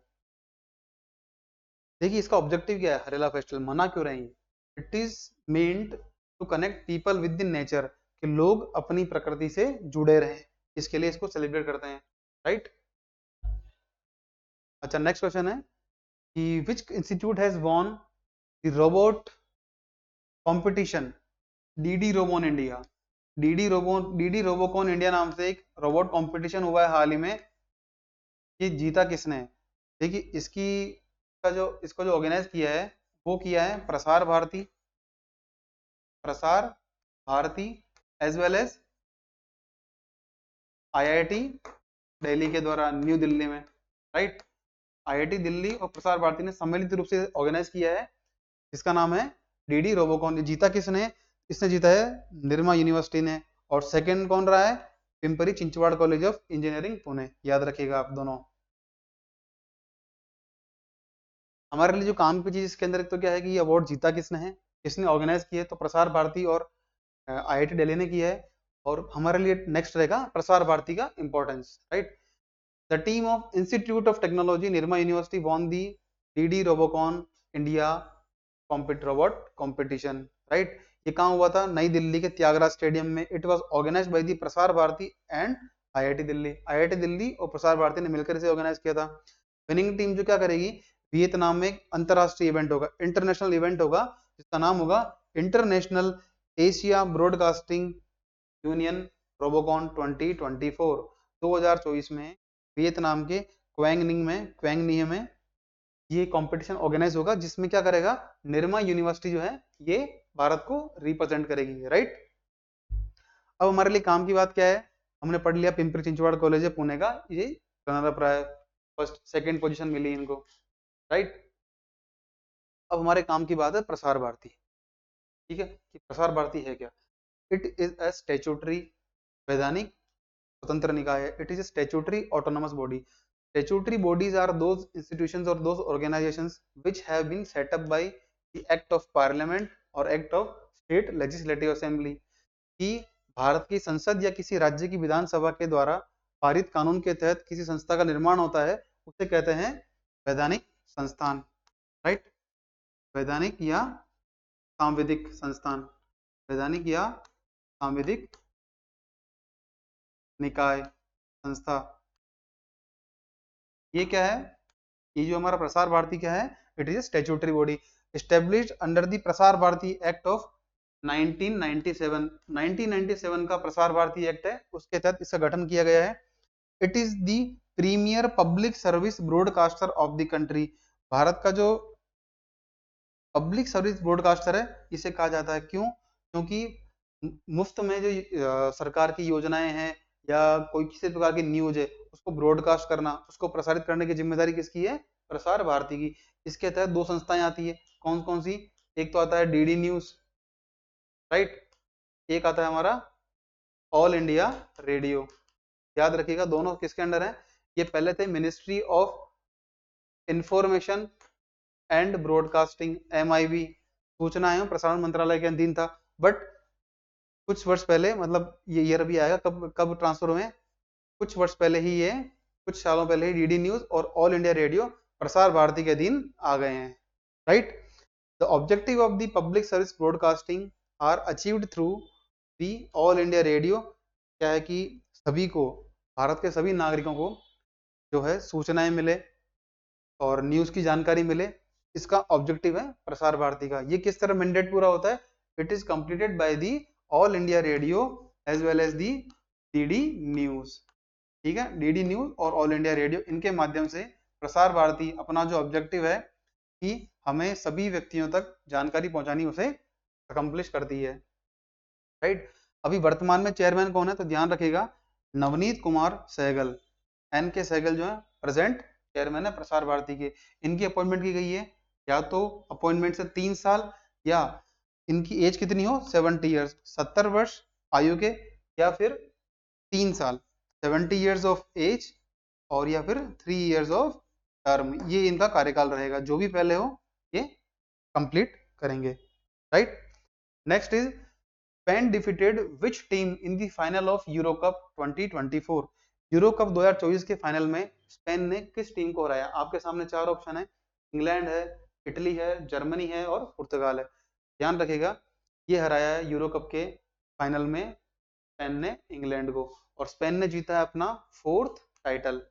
[SPEAKER 1] देखिए इसका ऑब्जेक्टिव क्या है, हरेला फेस्टिवल मना क्यों रहे हैं? It is meant to connect people with the nature, कि लोग अपनी प्रकृति से जुड़े रहें, इसके लिए इसको सेलिब्रेट करते हैं। राइट। अच्छा नेक्स्ट क्वेश्चन है कि which institute has won the robot competition DD Robocon India, DD Robocon India नाम से एक रोबोट कंपटीशन हुआ है हाल ही में। ये जीता किसने है? देखिए इसकी का जो इसको जो ऑर्गेनाइज किया है वो किया है Prasar Bharati as well as IIT Delhi के द्वारा न्यू दिल्ली में, राइट। आईआईटी दिल्ली और प्रसार भारती ने सम्मिलित रूप से ऑर्गेनाइज किया है, जिसका नाम है डीडी रोबोकॉन। जीता किसने? इसने जीता है निर्मा यूनिवर्सिटी ने। और सेकंड कौन रहा है? Pimpri Chinchwad college of engineering Pune, याद रखिएगा आप दोनों। हमारे लिए जो काम की चीज इसके अंदर तो क्या है कि ये अवार्ड जीता किसने है, किसने ऑर्गेनाइज किया है, तो प्रसार भारती और आईआईटी दिल्ली ने किया है। और हमारे लिए नेक्स्ट रहेगा प्रसार भारती का importance, right. The team of institute of technology Nirma university won the DD Robocon India robot competition, right. ये कहाँ हुआ था? नई दिल्ली के त्यागराज स्टेडियम में। It was organise by the Prasar Bharati and IIT Delhi और प्रसार भारती ने मिलकर इसे ऑर्गेनाइज किया था। विनिंग टीम जो क्या करेगी, वियतनाम में एक अंतरराष्ट्रीय इवेंट होगा, इंटरनेशनल इवेंट होगा, जिसका नाम होगा international Asia broadcasting union Robocon 2024। 2024 में वियतनाम के क्वेंग में ये कंपटीशन ऑर्गेनाइज होगा, जिसमें क्या करेगा, निर्मा यूनिवर्सिटी जो है ये भारत को रिप्रेजेंट करेगी, राइट। अब हमारे लिए काम की बात क्या है? हमने पढ़ लिया पिंपरी चिंचवाड़ कॉलेज है पुणे का, ये रनर अप रहा है, फर्स्ट सेकंड पोजीशन मिली इनको, राइट। अब हमारे काम की बात है प्रसार भारती, ठीक है, कि प्रसार भारती है क्या। इट इज अ स्टैट्यूटरी, वैधानिक स्वतंत्र निकाय है। It is a statutory autonomous body. Statutory bodies are those institutions और those organisations which have been set up by the act of parliament और act of state legislative assembly, कि भारत की संसद या किसी राज्य की विधानसभा के द्वारा पारित कानून के तहत किसी संस्था का निर्माण होता है, उसे कहते हैं वैधानिक संस्थान, राइट। वैधानिक या सांविधिक संस्थान, वैधानिक या सांविधिक निकाय संस्था। ये क्या है? ये जो हमारा प्रसार भारती क्या है, it is statutory body established under the Prasar Bharati act of 1997। 1997 का प्रसार भारती एक्ट है, उसके तहत इसका गठन किया गया है। It is the premier public service broadcaster of the country. Bharat का जो पब्लिक सर्विस ब्रॉडकास्टर है इसे कहा जाता है, क्यों? क्योंकि मुफ्त में जो सरकार की योजनाएं हैं या कोई किसी प्रकार की न्यूज है उसको ब्रॉडकास्ट करना, उसको प्रसारित करने की जिम्मेदारी किसकी है? प्रसार भारती की। इसके तहत दो संस्थाएं आती है, कौन कौन सी? एक तो आता है डीडी न्यूज, राइट। एक आता है हमारा ऑल इंडिया रेडियो। याद रखिएगा दोनों किसके अंडर है? ये पहले थे ministry of information and broadcasting, MIB, सूचना एवं प्रसारण मंत्रालय के अधीन था। बट कुछ वर्ष पहले, मतलब ये ईयर भी आएगा कब कब ट्रांसफर हुए, कुछ वर्ष पहले ही ये, कुछ सालों पहले ही डीडी न्यूज और all India radio Prasar Bharati के अधीन आ गए हैं, right. The objective of the public service broadcasting are achieved through the all India radio. क्या है कि सभी को, भारत के सभी नागरिकों को जो है सूचनाएं मिले और न्यूज की जानकारी मिले, इसका ऑब्जेक्टिव है प्रसार भारती का। ये किस तरह मैंडेट पूरा होता है? It is completed by the all India radio as well as the DD news, ठीक है। डीडी न्यूज और ऑल इंडिया रेडियो, इनके माध्यम से प्रसार भारती अपना जो ऑब्जेक्टिव है कि हमें सभी व्यक्तियों तक जानकारी पहुंचानी, उसे अकम्प्लिश करती है, राइट। अभी वर्तमान में चेयरमैन कौन है? तो ध्यान रखिएगा, नवनीत कुमार सहगल, एन के सहगल जो है प्रेजेंट चेयरमैन है प्रसार भारती के। इनकी अपॉइंटमेंट की गई है, या तो अपॉइंटमेंट से 3 साल, या इनकी एज कितनी हो, 70 ईयर्स, 70 वर्ष आयु के, या फिर 3 साल, 70 ईयर्स ऑफ एज, और या फिर 3 ईयर्स ऑफ टर्म, ये इनका कार्यकाल रहेगा। जो भी पहले हो ये कंप्लीट करेंगे, right. Next is Spain defeated which team in the final of euro cup 2024। Euro cup 2024 के फाइनल में स्पेन ने किस टीम को हराया? आपके सामने 4 ऑप्शन है, इंग्लैंड है, इटली है, जर्मनी है और पुर्तगाल है। ध्यान रखिएगा, ये हराया है यूरो कप के फाइनल में स्पेन ने इंग्लैंड को, और स्पेन ने जीता है अपना 4th टाइटल,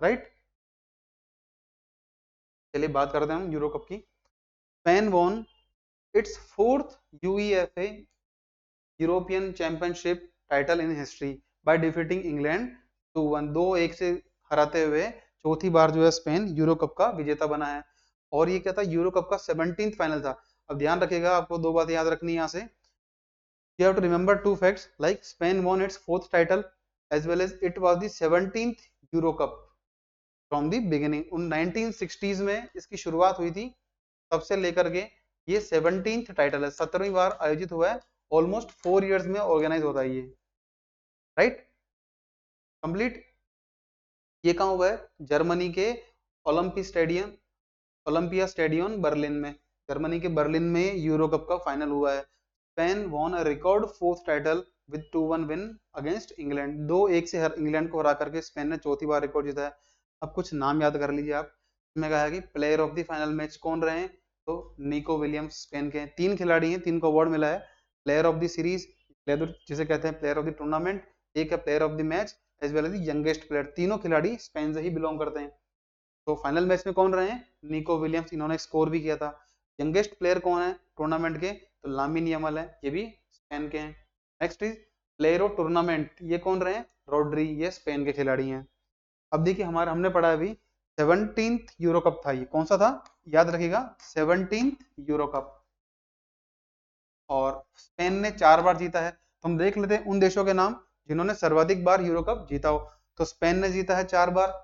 [SPEAKER 1] राइट। चलिए बात करते हैं हम यूरो कप की। Spain von it's 4th UEFA European championship title in history by defeating England 2-1, 2-1 से हराते हुए चौथी बार जो है स्पेन यूरो कप का विजेता बना है। और ये क्या था, यूरो कप का 17th फाइनल था। अब ध्यान रखिएगा, आपको दो बातें याद रखनी है यहाँ से। You have to remember two facts like Spain won its fourth title as well as it was the 17th Euro Cup from the beginning। उन 1960s में इसकी शुरुआत हुई थी, तब से लेकर के ये 17th टाइटल है, 17वीं बार आयोजित हुआ है। ऑलमोस्ट 4 इयर्स में ऑर्गेनाइज होता है ये, राइट, कंप्लीट। ये कहाँ हुआ है, जर्मनी के ओलंपिया स्टेडियम बर्लिन में, जर्मनी के बर्लिन में यूरो कप का फाइनल हुआ है। Spain von a record fourth title with 2-1 win against England. 2-1 से इंग्लैंड को हरा करके स्पेन ने चौथी बार रिकॉर्ड जीता है। अब कुछ नाम याद कर लीजिए आप। इसमें कहा है कि player of the final match कौन रहे हैं, तो निको विलियम्स स्पेन के। 3 खिलाड़ी हैं, 3 को अवार्ड मिला है। प्लेयर ऑफ द सीरीज, जिसे कहते हैं प्लेयर ऑफ द टूर्नामेंट, एक है player of the match as well as youngest player. तीनों खिलाड़ी स्पेन से ही बिलोंग करते हैं। तो फाइनल मैच में कौन रहे हैं, निको विलियम्स, इन्होंने स्कोर भी किया था। यंगेस्ट प्लेयर कौन है टूर्नामेंट के, तो लामिन यमल है, ये भी स्पेन के हैं। Next is player of tournament, ये कौन रहे हैं, रोड्री, ये स्पेन के खिलाड़ी हैं। अब देखिए हमारा हमने पढ़ा अभी 17th यूरो कप था, ये कौन सा था, याद रखिएगा 17th यूरो कप। और स्पेन ने 4 बार जीता है। तो हम देख लेते हैं उन देशों के नाम जिन्होंने सर्वाधिक बार यूरो कप जीता हो। तो स्पेन ने जीता है 4 बार,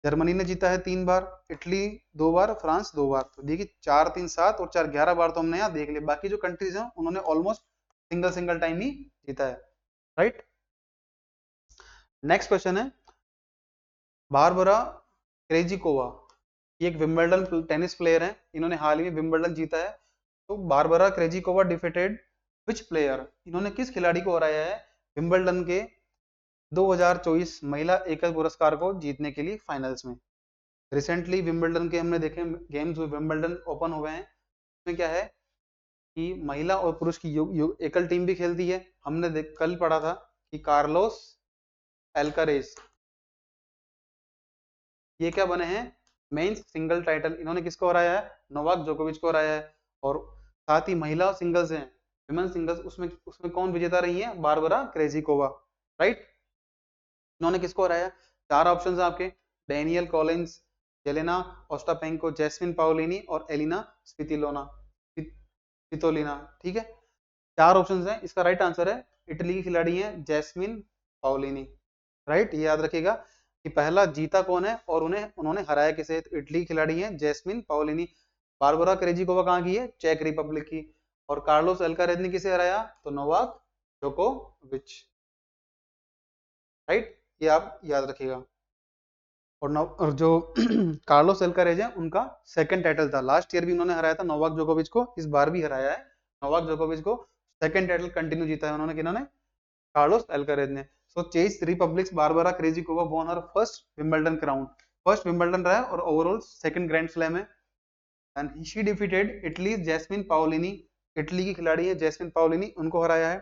[SPEAKER 1] जर्मनी ने जीता है 3 बार, इटली 2 बार, फ्रांस 2 बार। तो देखिए 4 3 7 और 4 11 बार तो हमने यहाँ देख लिया। बाकी जो कंट्रीज हैं उन्होंने ऑलमोस्ट सिंगल टाइम ही जीता है, राइट। नेक्स्ट क्वेश्चन है बारबरा क्रेजिकोवा, ये एक विंबलडन टेनिस प्लेयर है, इन्होंने हाल ही में विंबलडन जीता है। तो बारबरा क्रेजिकोवा डिफीटेड विच प्लेयर, इन्होंने किस खिलाड़ी को हराया है विंबलडन के 2024 महिला एकल पुरस्कार को जीतने के लिए फाइनल्स में। रिसेंटली विंबलडन के हमने देखे गेम्स हुए, विंबलडन ओपन हुए हैं। इसमें क्या है कि महिला और पुरुष की एकल टीम भी खेलती है। हमने कल पढ़ा था कि कार्लोस एल्कारेज ये क्या बने हैं, मेंस सिंगल टाइटल, इन्होंने किसको हराया है, नोवाक जोकोविच को हराया है। और साथ ही महिला सिंगल्स हैं, विमेन सिंगल्स, उसमें उसमें कौन विजेता रही है, बारबरा क्रेजिकोवा, राइट। इन्होंने किसको हराया, 4 ऑप्शन है आपके, Danielle Collins, Jelena Ostapenko, Jasmine Paolini और एलिना स्वितोलिना, ठीक है। 4 ऑप्शन हैं, इसका राइट आंसर है इटली की खिलाड़ी है जैस्मिन पाओलिनी, राइट। ये याद रखिएगा कि पहला जीता कौन है और उन्होंने हराया किसे, तो इटली की खिलाड़ी है जैस्मिन पाओलिनी। बारबरा क्रेजिकोवा कहाँ की है, चेक रिपब्लिक की। और कार्लोस अल्कारेज ने किसे हराया, तो नोवाक जोकोविच, राइट। ये आप याद रखिएगा। और जो कार्लोस अल्कारेज है उनका सेकंड टाइटल था, लास्ट ईयर भी उन्होंने हराया था नोवाक जोकोविच को, इस बार भी हराया है नोवाक जोकोविच को। सेकंड टाइटल कंटिन्यू जीता है उन्होंने, किन्होंने, कार्लोस अल्कारेज ने। So Czech Republic's Barbora Krejcikova won her first Wimbledon crown, first Wimbledon रहा है और ओवरऑल सेकंड ग्रैंड स्लैम है। And she defeated Italy Jasmine Paolini, Italy की खिलाड़ी है जैस्मिन पाओलिनी, उनको हराया है।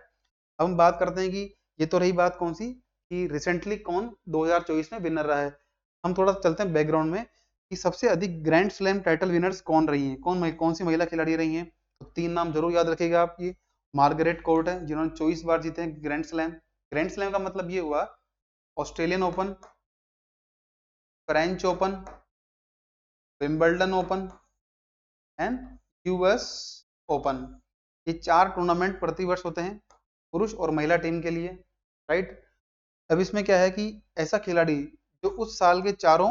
[SPEAKER 1] अब हम बात करते हैं कि ये तो रही बात कौन सी, कि रिसेंटली कौन 2024 में विनर रहा है। हम थोड़ा चलते हैं बैकग्राउंड में कि सबसे अधिक ग्रैंड स्लैम टाइटल विनर्स कौन रही हैं, कौन सी महिला खिलाड़ी रही हैं। तो 3 नाम जरूर याद रखिएगा आप। ये मार्गरेट कोर्ट है, जिन्होंने 24 बार जीते हैं ग्रैंड स्लैम। ग्रैंड स्लैम का मतलब ये हुआ Australian open, French open, Wimbledon open and US open. ये 4 टूर्नामेंट प्रतिवर्ष होते हैं पुरुष और महिला टीम के लिए, राइट। अब इसमें क्या है कि ऐसा खिलाड़ी जो उस साल के चारों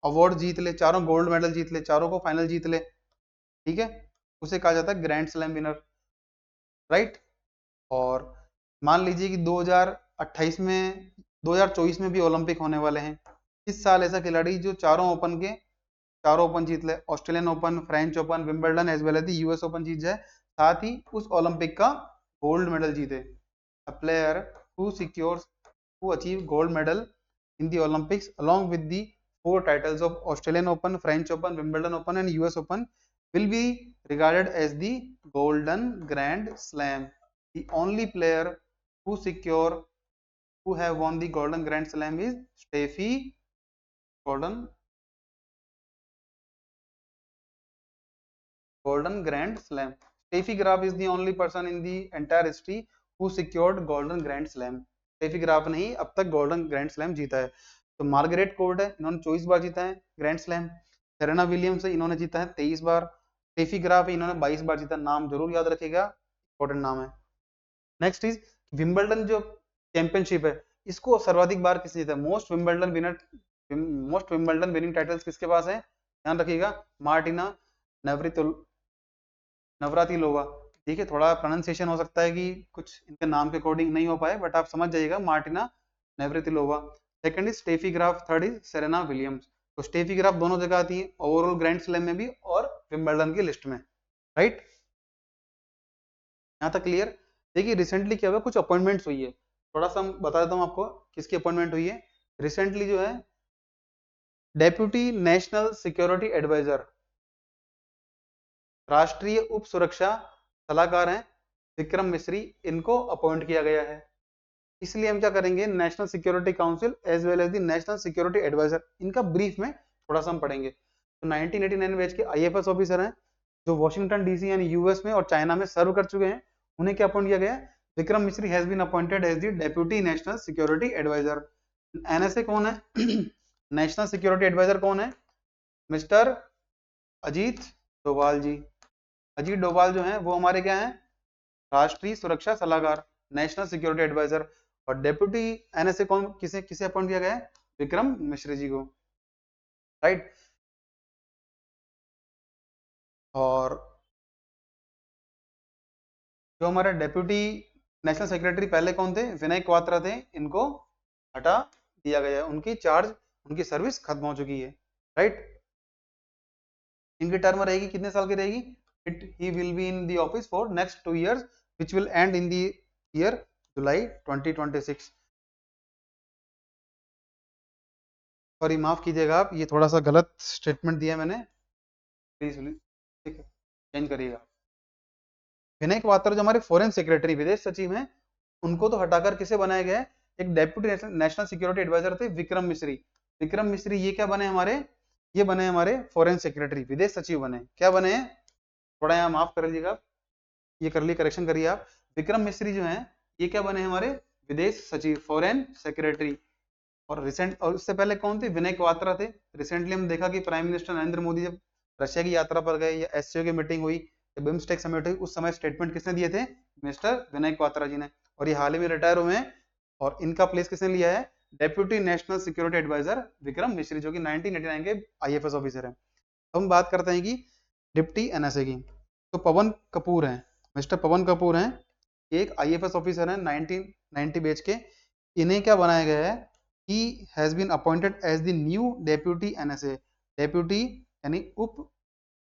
[SPEAKER 1] अवार्ड जीत ले, चारों गोल्ड मेडल जीत ले, चारों को फाइनल जीत ले, ठीक है, उसे कहा जाता है ग्रैंड स्लैम विनर, राइट। और मान लीजिए कि 2028 में 2024 में भी ओलंपिक होने वाले हैं। इस साल ऐसा खिलाड़ी जो चारों ओपन जीत ले, Australian open, French open, Wimbledon as well as US open जीत जाए, साथ ही उस ओलंपिक का गोल्ड मेडल जीते। A player who secures who achieve gold medal in the Olympics along with the 4 titles of Australian Open, French Open, Wimbledon Open and US Open will be regarded as the Golden Grand Slam. The only player who have won the Golden Grand Slam is Steffi Golden Grand Slam. Steffi Graf is the only person in the entire history who secured golden grand slam. Steffi Graf ने ही अब तक golden grand slam जीता है। तो Margaret court है, इन्होंने 24 बार जीता है ग्रैंड स्लैम। सेरेना विलियम्स है, इन्होंने जीता है 23 बार। स्टेफी ग्राफ है, इन्होंने 22 बार जीता। नाम जरूर याद रखिएगा, इंपॉर्टेंट नाम है। नेक्स्ट इज विंबलडन जो चैंपियनशिप है, इसको सर्वाधिक बार किसने जीता? मोस्ट विंबलडन विनिंग टाइटल्स किसके पास है? ध्यान रखिएगा, मार्टिना नवरातिलोवा। देखिए थोड़ा प्रोनाउंसिएशन हो सकता है कि कुछ इनके नाम के अकॉर्डिंग नहीं हो पाए, बट आप समझ जाइएगा, Martina Navratilova. Second is Steffi Graf, third is Serena Williams. तो स्टेफी ग्राफ दोनों जगह आती है, ओवरऑल ग्रैंड स्लैम में भी और विंबलडन की लिस्ट में, राइट? यहाँ तक क्लियर? देखिए रिसेंटली क्या हुआ, कुछ अपॉइंटमेंट्स हुई है, थोड़ा सा बता देता हूँ आपको किसकी अपॉइंटमेंट हुई है। रिसेंटली जो है डेप्यूटी नेशनल सिक्योरिटी एडवाइजर, राष्ट्रीय उप सुरक्षा सलाहकार हैं विक्रम मिश्री, इनको अपॉइंट किया गया है। इसलिए हम क्या करेंगे, national security council as well as the national security adviser, इनका ब्रीफ में थोड़ा सा हम पढ़ेंगे। तो 1989 बैच के आईएफएस ऑफिसर हैं जो वॉशिंगटन डीसी यानी यूएस में और चाइना में सर्व कर चुके हैं, उन्हें क्या अपॉइंट किया गया? Vikram Misri has been appointed as the deputy national security adviser. NSA कौन है? नेशनल सिक्योरिटी एडवाइजर कौन है? मिस्टर अजीत डोभाल जी। अजीत डोभाल जो है वो हमारे क्या है? राष्ट्रीय सुरक्षा सलाहकार, नेशनल सिक्योरिटी एडवाइजर। और डेप्यूटी एनएसए कौन, किसे किसे अपॉइंट किया गया है? विक्रम मिश्री जी को, राइट? और जो हमारे डेप्यूटी नेशनल सेक्रेटरी पहले कौन थे? विनय क्वात्रा थे, इनको हटा दिया गया है, उनकी चार्ज, उनकी सर्विस खत्म हो चुकी है, राइट? इनकी टर्म रहेगी कितने साल की रहेगी? he will be in the office for next 2 years which will end in the year July 2026। Sorry माफ कीजिएगा आप, ये थोड़ा सा गलत स्टेटमेंट दिया मैंने, प्लीज ठीक है चेंज करिएगा। विनय क्वात्रा जो हमारे फॉरेन सेक्रेटरी, विदेश सचिव हैं, उनको तो हटाकर किसे बनाया गया है? एक डेप्यूटी नेशनल सिक्योरिटी एडवाइजर थे विक्रम मिश्री। विक्रम मिश्री ये क्या बने हमारे? ये बने हमारे फॉरेन सेक्रेटरी, विदेश सचिव बने। क्या बने? थोड़ा यहाँ माफ कर लीजिएगा, ये कर लिए, करेक्शन करिए आप। विक्रम मिश्री जो हैं ये क्या बने हमारे? विदेश सचिव, फॉरेन सेक्रेटरी। और रिसेंट, और उससे पहले कौन थे? विनय क्वात्रा थे। रिसेंटली हम देखा कि प्राइम मिनिस्टर नरेंद्र मोदी जब रशिया की यात्रा पर गए या एससीओ की मीटिंग हुई या बिम्स्टेक समिट हुई, उस समय स्टेटमेंट किसने दिए थे? मिस्टर विनय क्वात्रा जी ने। और ये हाल ही में रिटायर हुए हैं, और इनका प्लेस किसने लिया है? Deputy national security adviser Vikram Misri, जो कि 1989 के आईएफएस ऑफिसर है। तो हम बात करते हैं कि डिप्टी एनएसए की। तो पवन कपूर हैं, मिस्टर पवन कपूर हैं, एक आईएफएस ऑफिसर हैं 1990 बैच के। इन्हें क्या बनाया गया है? He has been appointed as the new deputy NSA. Deputy यानी उप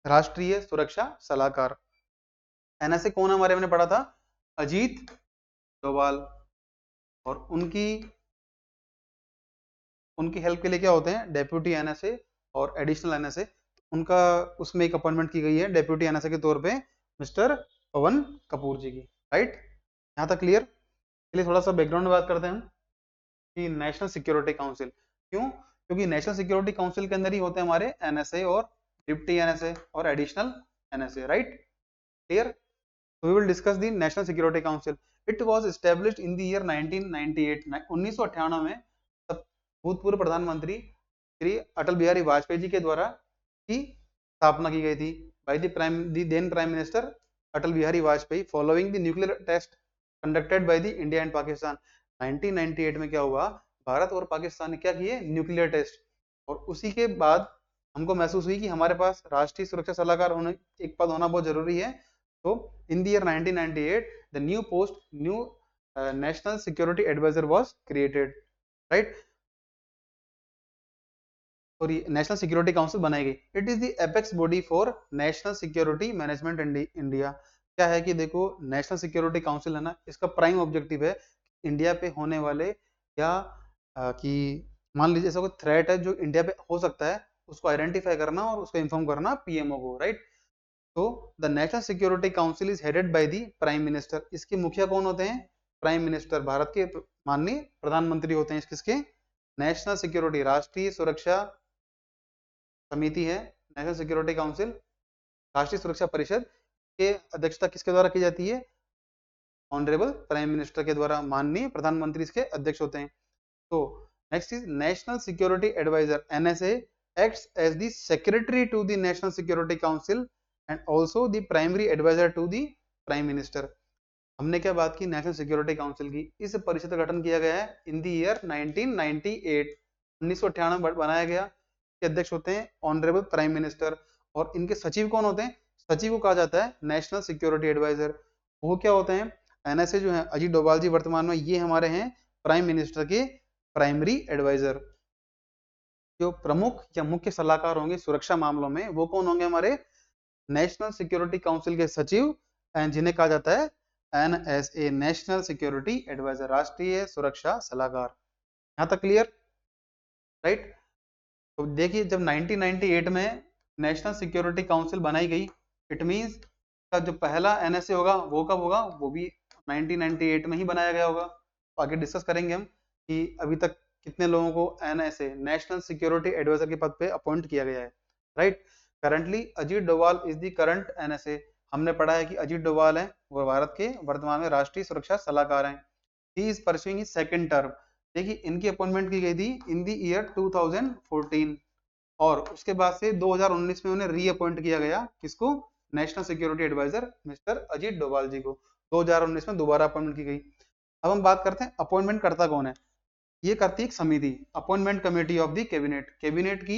[SPEAKER 1] राष्ट्रीय सुरक्षा सलाहकार। एनएसए कौन है हमारे, हमने पढ़ा था, अजीत डोभाल। और उनकी हेल्प के लिए क्या होते हैं? डेप्यूटी एनएसए और एडिशनल एनएसए। उनका उसमें एक अपॉइंटमेंट की गई है डेप्यूटी एनएसए के तौर पे मिस्टर पवन कपूर जी की, राइट? यहाँ तक क्लियर? चलिए थोड़ा सा बैकग्राउंड में बात करते हैं कि नेशनल सिक्योरिटी काउंसिल क्यों? क्योंकि नेशनल सिक्योरिटी काउंसिल के अंदर ही होते हैं हमारे एनएसए और डिप्टी एनएसए और additional NSA, right? Clear? So we will discuss the National Security Council. It was established in the year 1998. 1998 में भूतपूर्व प्रधानमंत्री श्री अटल बिहारी वाजपेयी जी के द्वारा की स्थापना की गई थी by the then Prime Minister Atal Bihari Vajpayee following the nuclear test conducted by the India and Pakistan। 1998 में क्या हुआ? भारत और पाकिस्तान ने क्या किए? Nuclear test. और उसी के बाद हमको महसूस हुई कि हमारे पास राष्ट्रीय सुरक्षा सलाहकार होने एक पद होना बहुत जरूरी है। So in the year 1998, the new post, new National Security Advisor was created, right? और ये नेशनल सिक्योरिटी काउंसिल बनाई गई। It is the apex body for national security management India. क्या है कि देखो नेशनल सिक्योरिटी काउंसिल है ना, इसका प्राइम ऑब्जेक्टिव है इंडिया पे होने वाले या कि मान लीजिए ऐसा कोई थ्रेट है जो इंडिया पे हो सकता है, उसको आइडेंटिफाई करना और उसको इन्फॉर्म करना पीएमओ को, राइट? तो the national security council is headed by the prime minister. इसके मुखिया कौन होते हैं? प्राइम मिनिस्टर, भारत के माननीय प्रधानमंत्री होते हैं किसके? नेशनल सिक्योरिटी, राष्ट्रीय सुरक्षा समिति है नेशनल सिक्योरिटी काउंसिल, राष्ट्रीय सुरक्षा परिषद, के अध्यक्षता किसके द्वारा की जाती है? ऑनरेबल प्राइम मिनिस्टर के द्वारा, माननीय प्रधानमंत्री इसके अध्यक्ष होते हैं। तो next is national security adviser, NSA acts as the secretary to the National Security Council and also the primary advisor to the Prime Minister। हमने क्या बात की? नेशनल सिक्योरिटी काउंसिल की। इस परिषद का गठन किया गया है इन द ईयर 1998, 1998 बनाया गया। के अध्यक्ष होते हैं ऑनरेबल प्राइम मिनिस्टर, और इनके सचिव कौन होते हैं? सचिव को कहा जाता है नेशनल सिक्योरिटी एडवाइजर। वो क्या होते हैं? एनएसए जो है अजीत डोभाल जी वर्तमान में ये हमारे हैं प्राइम मिनिस्टर के प्राइमरी एडवाइजर। जो प्रमुख या मुख्य सलाहकार होंगे सुरक्षा मामलों में वो कौन होंगे? हमारे नेशनल सिक्योरिटी काउंसिल के सचिव, जिन्हें कहा जाता है एनएसए, नेशनल सिक्योरिटी एडवाइजर, राष्ट्रीय सुरक्षा सलाहकार। यहां तक क्लियर? राइट। तो देखिए जब 1998 में नेशनल सिक्योरिटी काउंसिल बनाई गई, इट मींस का जो पहला एनएसए होगा वो कब होगा? वो भी 1998 में ही बनाया गया होगा। आगे डिस्कस करेंगे हम कि अभी तक कितने लोगों को एनएसए, नेशनल सिक्योरिटी एडवाइजर के पद पे अपॉइंट किया गया है। Right. Currently Ajit Doval is the current NSA. हमने पढ़ा है कि अजीत डोभाल है वो भारत के वर्तमान में राष्ट्रीय सुरक्षा सलाहकार हैं। He is pursuing his second term. देखिए इनकी अपॉइंटमेंट की गई थी इन द ईयर 2014, और उसके बाद से 2019 में उन्हें रीअपॉइंट किया गया। किसको? National security adviser mister Ajit Doval ji को 2019 में दोबारा अपॉइंटमेंट की गई। अब हम बात करते हैं अपॉइंटमेंट करता कौन है। ये करती है एक समिति, appointment committee of the cabinet. Cabinet की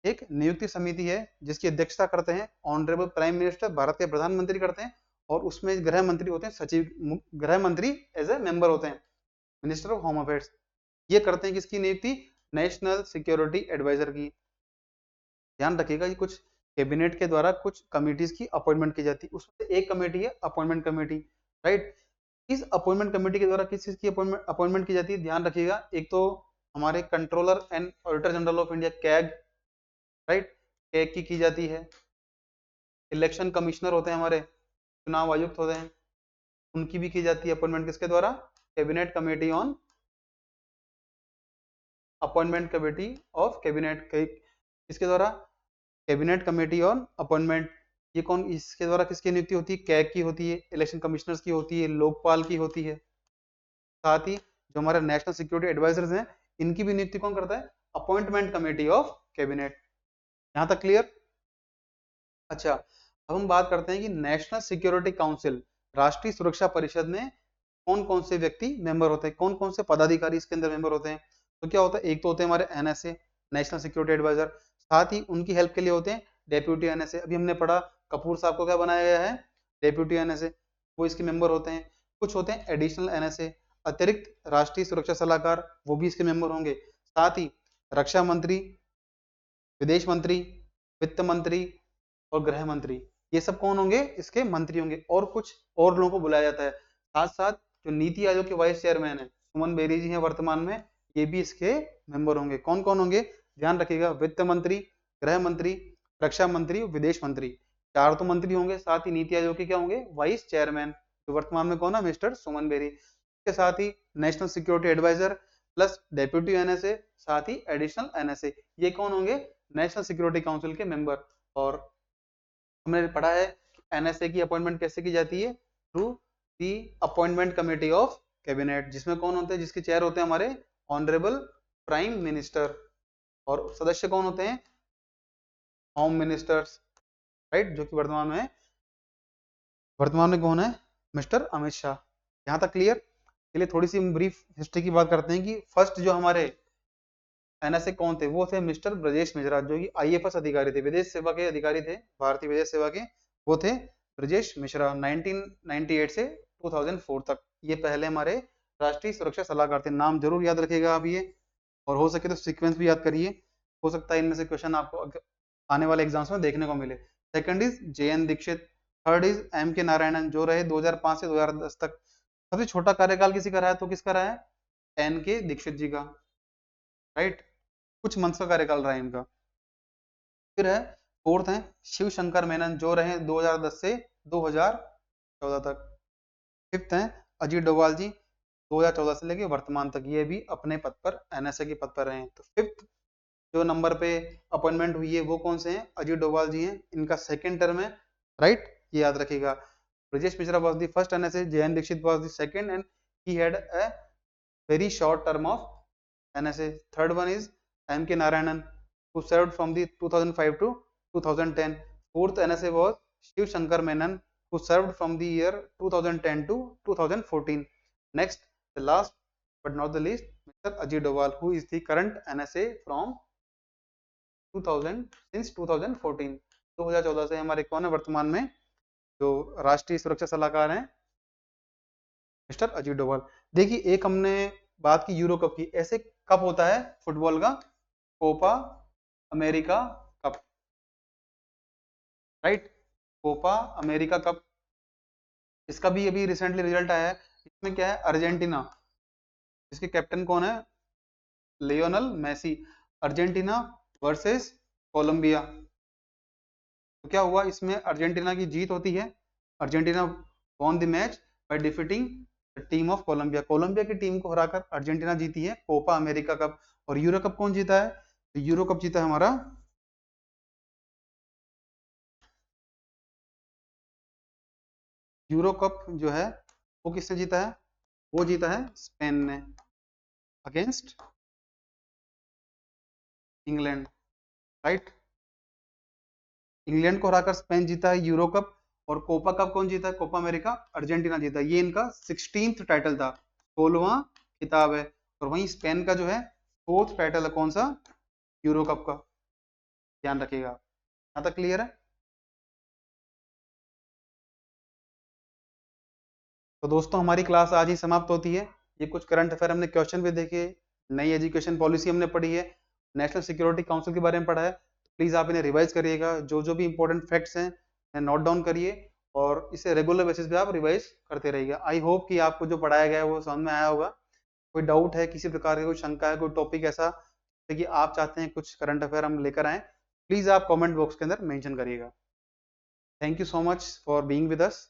[SPEAKER 1] एक नियुक्ति समिति है जिसकी अध्यक्षता करते हैं ऑनरेबल प्राइम मिनिस्टर, भारत के प्रधानमंत्री करते हैं, और उसमें गृह मंत्री होते हैं सचिव, गृह मंत्री एज ए मेंबर होते हैं, मिनिस्टर ऑफ होम अफेयर्स। ये करते हैं किसकी नियुक्ति? नेशनल सिक्योरिटी एडवाइजर की। ध्यान रखिएगा ये कुछ कैबिनेट के द्वारा कुछ कमिटीज की अपॉइंटमेंट की जाती है, उसमें एक कमेटी है अपॉइंटमेंट कमेटी। राइट। इस अपॉइंटमेंट कमेटी के द्वारा किस चीज की अपॉइंटमेंट की जाती है? ध्यान रखिएगा, एक तो हमारे controller and auditor general of India CAG, right, CAG की जाती है। इलेक्शन कमिश्नर होते हैं हमारे, चुनाव आयुक्त होते हैं, उनकी भी की जाती है अपॉइंटमेंट किसके द्वारा? Cabinet committee on appointment committee of cabinet, इसके द्वारा कैबिनेट कमेटी ऑन अपॉइंटमेंट। ये कौन, इसके द्वारा किसकी नियुक्ति होती है? कैग की होती है, इलेक्शन कमिश्नर्स की होती है, लोकपाल की होती है। साथ ही जो हमारे नेशनल सिक्योरिटी एडवाइजर्स हैं इनकी भी नियुक्ति कौन करता है? Appointment committee of cabinet. यहां तक क्लियर? अच्छा, अब हम बात करते हैं कि नेशनल सिक्योरिटी काउंसिल, राष्ट्रीय सुरक्षा परिषद में कौन कौन से व्यक्ति मेंबर होते हैं, कौन कौन से पदाधिकारी इसके अंदर मेंबर होते हैं। तो क्या होता है? एक तो होते हैं हमारे एनएसए, नेशनल सिक्योरिटी एडवाइजर, साथ ही उनकी हेल्प के लिए होते हैं डेप्यूटी एनएसए। अभी हमने पढ़ा कपूर साहब को क्या बनाया गया है? डेप्यूटी एनएसए, वो इसके मेंबर होते हैं। कुछ होते हैं एडिशनल एनएसए, अतिरिक्त राष्ट्रीय सुरक्षा सलाहकार, वो भी इसके मेंबर होंगे। साथ ही रक्षा मंत्री, विदेश मंत्री, वित्त मंत्री और गृह मंत्री, ये सब कौन होंगे? इसके मंत्री होंगे। और कुछ और लोगों को बुलाया जाता है। साथ साथ जो नीति आयोग के वाइस चेयरमैन है सुमन बेरी जी हैं वर्तमान में, ये भी इसके मेंबर होंगे। कौन कौन होंगे? ध्यान रखिएगा, वित्त मंत्री, गृह मंत्री, रक्षा मंत्री, विदेश मंत्री, चार तो मंत्री होंगे। साथ ही नीति आयोग के क्या होंगे? वाइस चेयरमैन, जो वर्तमान में कौन है? मिस्टर सुमन बेरी। इसके साथ ही national security adviser plus deputy NSA, साथ ही एडिशनल एनएसए, ये कौन होंगे? नेशनल सिक्योरिटी काउंसिल के मेंबर। और हमने पढ़ा है एनएसए की अपॉइंटमेंट कैसे की जाती है? Through the appointment committee of cabinet, जिसमें कौन होते हैं? जिसके चेयर होते हैं हमारे ऑनरेबल प्राइम मिनिस्टर, और सदस्य कौन होते हैं? होम मिनिस्टर्स, राइट, जो कि वर्तमान में कौन है? मिस्टर अमित शाह। यहां तक क्लियर? चलिए थोड़ी सी ब्रीफ हिस्ट्री की बात करते हैं कि फर्स्ट जो हमारे एनएसए कौन थे? वो थे मिस्टर ब्रजेश मिश्रा, जो कि आईएफएस अधिकारी थे, विदेश सेवा के अधिकारी थे, भारतीय विदेश सेवा के। वो थे ब्रजेश मिश्रा 1998 से 2004 तक। ये पहले हमारे राष्ट्रीय सुरक्षा सलाहकार थे। नाम जरूर याद रखिएगा आप ये, और हो सके तो सीक्वेंस भी याद करिए, हो सकता है इनमें से क्वेश्चन आपको आने वाले एग्जाम्स में देखने को मिले। Second is JN Dixit, third is M K Narayanan, जो रहे 2005 से 2010 तक। सबसे छोटा कार्यकाल किसी का रहा है तो किसका रहा है? एन के दीक्षित जी का, राइट, कुछ मंथ का कार्यकाल रहा है इनका। फिर है फोर्थ है शिव शंकर मेनन, जो रहे 2010 से 2014 तक। फिफ्थ है अजीत डोभाल जी, 2014 से लेके वर्तमान तक, ये भी अपने पद पर, एनएसए के पद पर रहे हैं। तो फिफ्थ जो नंबर पे अपॉइंटमेंट हुई है वो कौन से हैं? अजीत डोभाल जी हैं, इनका सेकेंड टर्म है, राइट। ये याद रखिएगा। Brajesh Mishra was the first NSA, JN Dixit was the second, and he had a very short term of NSA. Third one is M.K. Narayanan, who served from the 2005 to 2010. Fourth NSA was Shiv Shankar Menon, who served from the year 2010 to 2014. Next, the last but not the least, Mr. Ajit Doval, who is the current NSA from 2000 since 2014. 2014 से हमारे कौन है वर्तमान में जो राष्ट्रीय सुरक्षा सलाहकार हैं, मिस्टर अजीत डोभाल। देखिए एक हमने बात की यूरो कप की, ऐसे कप होता है फुटबॉल का, Copa America cup, right, Copa America cup. इसका भी अभी रिसेंटली रिजल्ट आया है। इसमें क्या है, अर्जेंटीना, इसके कैप्टन कौन है, Lionel Messi, Argentina versus Colombia. तो क्या हुआ, इसमें अर्जेंटीना की जीत होती है, Argentina won the match by defeating the team of Colombia. Colombia की टीम को हराकर अर्जेंटीना जीती है कोपा अमेरिका कप। और यूरो कप कौन जीता है, तो यूरो कप जीता है हमारा यूरो कप जो है वो किसने जीता है, वो जीता है स्पेन ने अगेंस्ट इंग्लैंड, राइट। इंग्लैंड को हराकर स्पेन जीता है यूरो कप। और कोपा कप कौन जीता है, कोपा अमेरिका अर्जेंटीना जीता है। ये इनका 16th टाइटल था, 16वां खिताब है। और वहीं स्पेन का जो है 4th टाइटल है, कौन सा, यूरो कप का, ध्यान रखिएगा। यहाँ तक क्लियर है। तो दोस्तों हमारी क्लास आज ही समाप्त होती है। ये कुछ करंट अफेयर हमने क्वेश्चन भी देखे, नई एजुकेशन पॉलिसी हमने पढ़ी है, नेशनल सिक्योरिटी काउंसिल के बारे में पढ़ा है। प्लीज आप इन्हें रिवाइज करिएगा, जो जो भी इंपॉर्टेंट फैक्ट्स हैं नोट डाउन करिए और इसे रेगुलर बेसिस पे आप रिवाइज करते रहिएगा। आई होप कि आपको जो पढ़ाया गया है वो समझ में आया होगा। कोई डाउट है, किसी प्रकार की कोई शंका है, कोई टॉपिक ऐसा कि आप चाहते हैं कुछ करंट अफेयर हम लेकर आए, प्लीज आप कॉमेंट बॉक्स के अंदर मेंशन करिएगा। Thank you so much for being with us.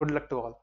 [SPEAKER 1] Good luck to all.